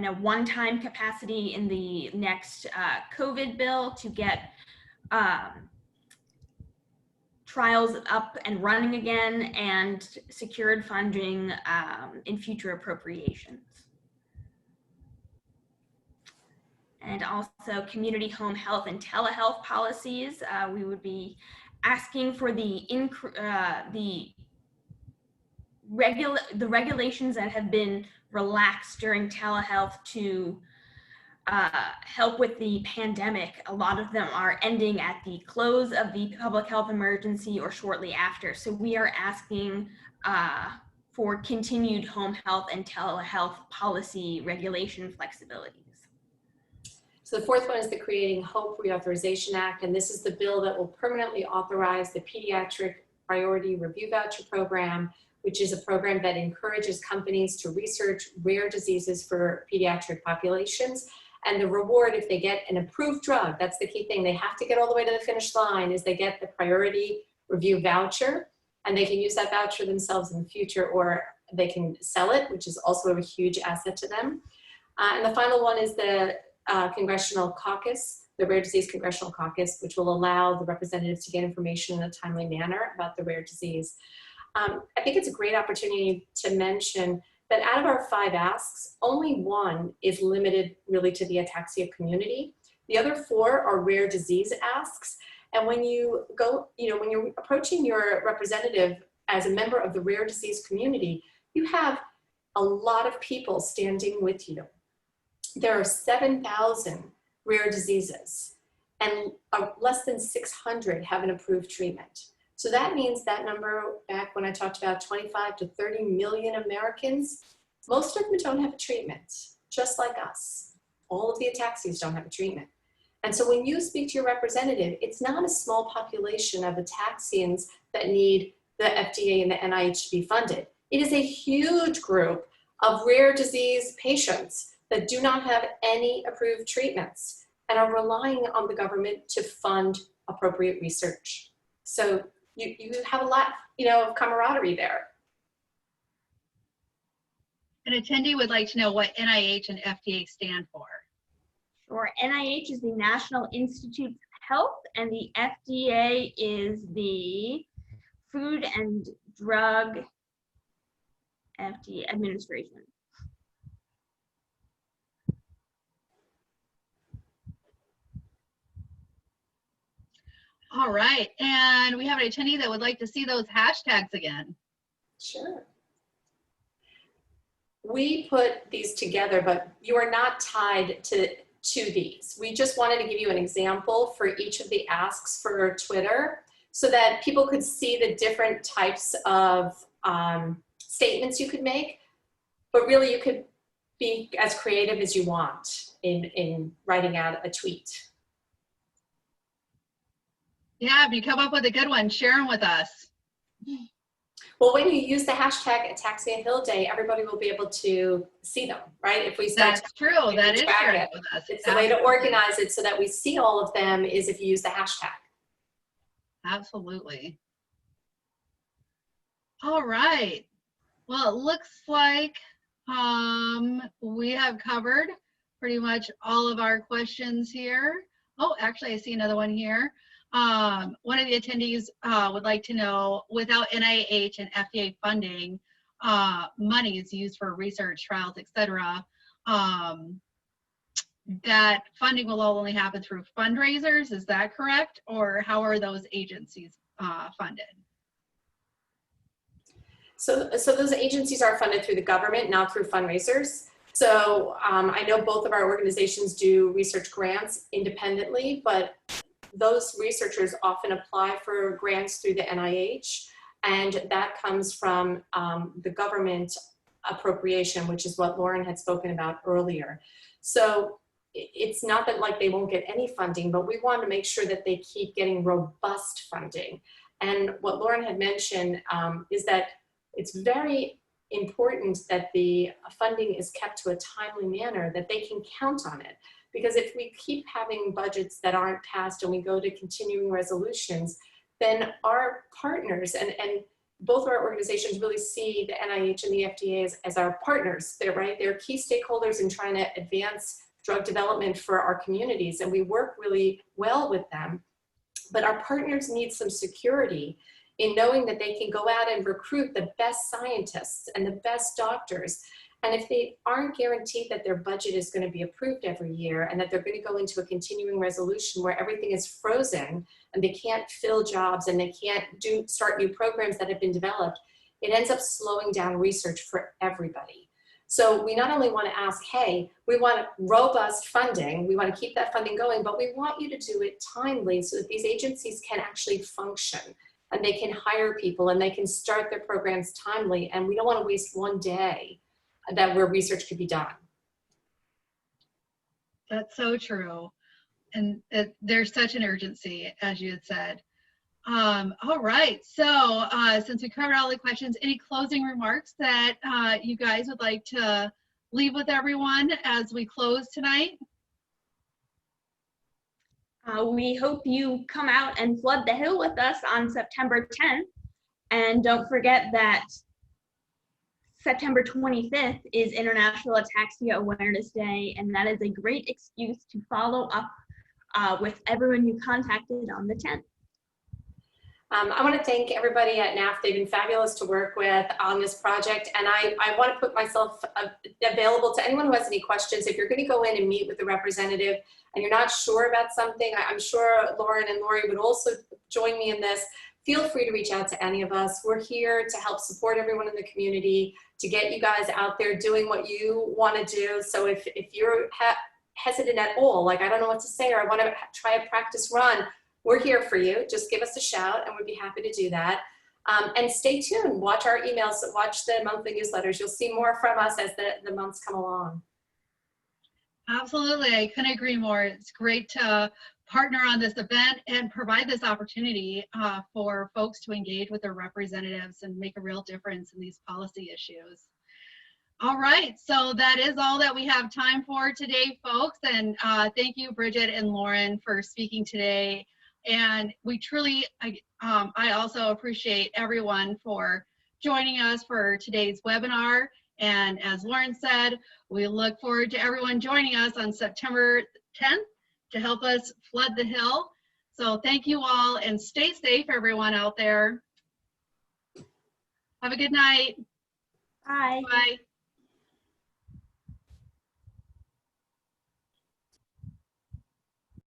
a one-time capacity in the next COVID bill to get trials up and running again, and secured funding in future appropriations. And also community home health and telehealth policies. We would be asking for the regulations that have been relaxed during telehealth to help with the pandemic. A lot of them are ending at the close of the public health emergency or shortly after. So we are asking for continued home health and telehealth policy regulation flexibilities. So the fourth one is the Creating Hope Reauthorization Act, and this is the bill that will permanently authorize the Pediatric Priority Review Voucher Program, which is a program that encourages companies to research rare diseases for pediatric populations. And the reward, if they get an approved drug, that's the key thing, they have to get all the way to the finish line, is they get the priority review voucher, and they can use that voucher themselves in the future, or they can sell it, which is also a huge asset to them. And the final one is the Congressional Caucus, the Rare Disease Congressional Caucus, which will allow the representatives to get information in a timely manner about the rare disease. I think it's a great opportunity to mention that out of our 5 asks, only 1 is limited really to the ataxia community. The other 4 are rare disease asks. And when you go, when you're approaching your representative as a member of the rare disease community, you have a lot of people standing with you. There are 7,000 rare diseases, and less than 600 have an approved treatment. So that means that number, back when I talked about 25 to 30 million Americans, most of them don't have a treatment, just like us. All of the ataxias don't have a treatment. And so when you speak to your representative, it's not a small population of ataxians that need the FDA and the NIH to be funded. It is a huge group of rare disease patients that do not have any approved treatments and are relying on the government to fund appropriate research. So you have a lot, of camaraderie there. An attendee would like to know what NIH and FDA stand for. Sure. NIH is the National Institutes of Health, and the FDA is the Food and Drug Administration. All right, and we have an attendee that would like to see those hashtags again. Sure. We put these together, but you are not tied to these. We just wanted to give you an example for each of the asks for Twitter so that people could see the different types of statements you could make, but really you could be as creative as you want in writing out a tweet. Yeah, if you come up with a good one, share them with us. Well, when you use the hashtag Ataxia Hill Day, everybody will be able to see them, right? If we start That's true. That is sharing it with us. It's the way to organize it so that we see all of them is if you use the hashtag. Absolutely. All right. Well, it looks like we have covered pretty much all of our questions here. Oh, actually, I see another one here. One of the attendees would like to know, without NIH and FDA funding, money is used for research, trials, etc., that funding will only happen through fundraisers. Is that correct? Or how are those agencies funded? So those agencies are funded through the government, not through fundraisers. So I know both of our organizations do research grants independently, but those researchers often apply for grants through the NIH, and that comes from the government appropriation, which is what Lauren had spoken about earlier. So it's not that like they won't get any funding, but we want to make sure that they keep getting robust funding. And what Lauren had mentioned is that it's very important that the funding is kept to a timely manner, that they can count on it. Because if we keep having budgets that aren't passed and we go to continuing resolutions, then our partners and both of our organizations really see the NIH and the FDA as our partners. They're key stakeholders in trying to advance drug development for our communities, and we work really well with them. But our partners need some security in knowing that they can go out and recruit the best scientists and the best doctors. And if they aren't guaranteed that their budget is going to be approved every year and that they're going to go into a continuing resolution where everything is frozen and they can't fill jobs and they can't start new programs that have been developed, it ends up slowing down research for everybody. So we not only want to ask, hey, we want robust funding, we want to keep that funding going, but we want you to do it timely so that these agencies can actually function and they can hire people and they can start their programs timely. And we don't want to waste one day where research could be done. That's so true. And there's such an urgency, as you had said. All right, so since we covered all the questions, any closing remarks that you guys would like to leave with everyone as we close tonight? We hope you come out and flood the hill with us on September 10th. And don't forget that September 25th is International Ataxia Awareness Day, and that is a great excuse to follow up with everyone you contacted on the 10th. I want to thank everybody at NAF. They've been fabulous to work with on this project, and I want to put myself available to anyone who has any questions. If you're going to go in and meet with the representative and you're not sure about something, I'm sure Lauren and Lori would also join me in this. Feel free to reach out to any of us. We're here to help support everyone in the community, to get you guys out there doing what you want to do. So if you're hesitant at all, like I don't know what to say, or I want to try a practice run, we're here for you. Just give us a shout and we'd be happy to do that. And stay tuned, watch our emails, watch the monthly newsletters. You'll see more from us as the months come along. Absolutely, I couldn't agree more. It's great to partner on this event and provide this opportunity for folks to engage with their representatives and make a real difference in these policy issues. All right, so that is all that we have time for today, folks. And thank you, Bridget and Lauren, for speaking today. And we truly, I also appreciate everyone for joining us for today's webinar. And as Lauren said, we look forward to everyone joining us on September 10th to help us flood the hill. So thank you all, and stay safe, everyone out there. Have a good night. Bye. Bye.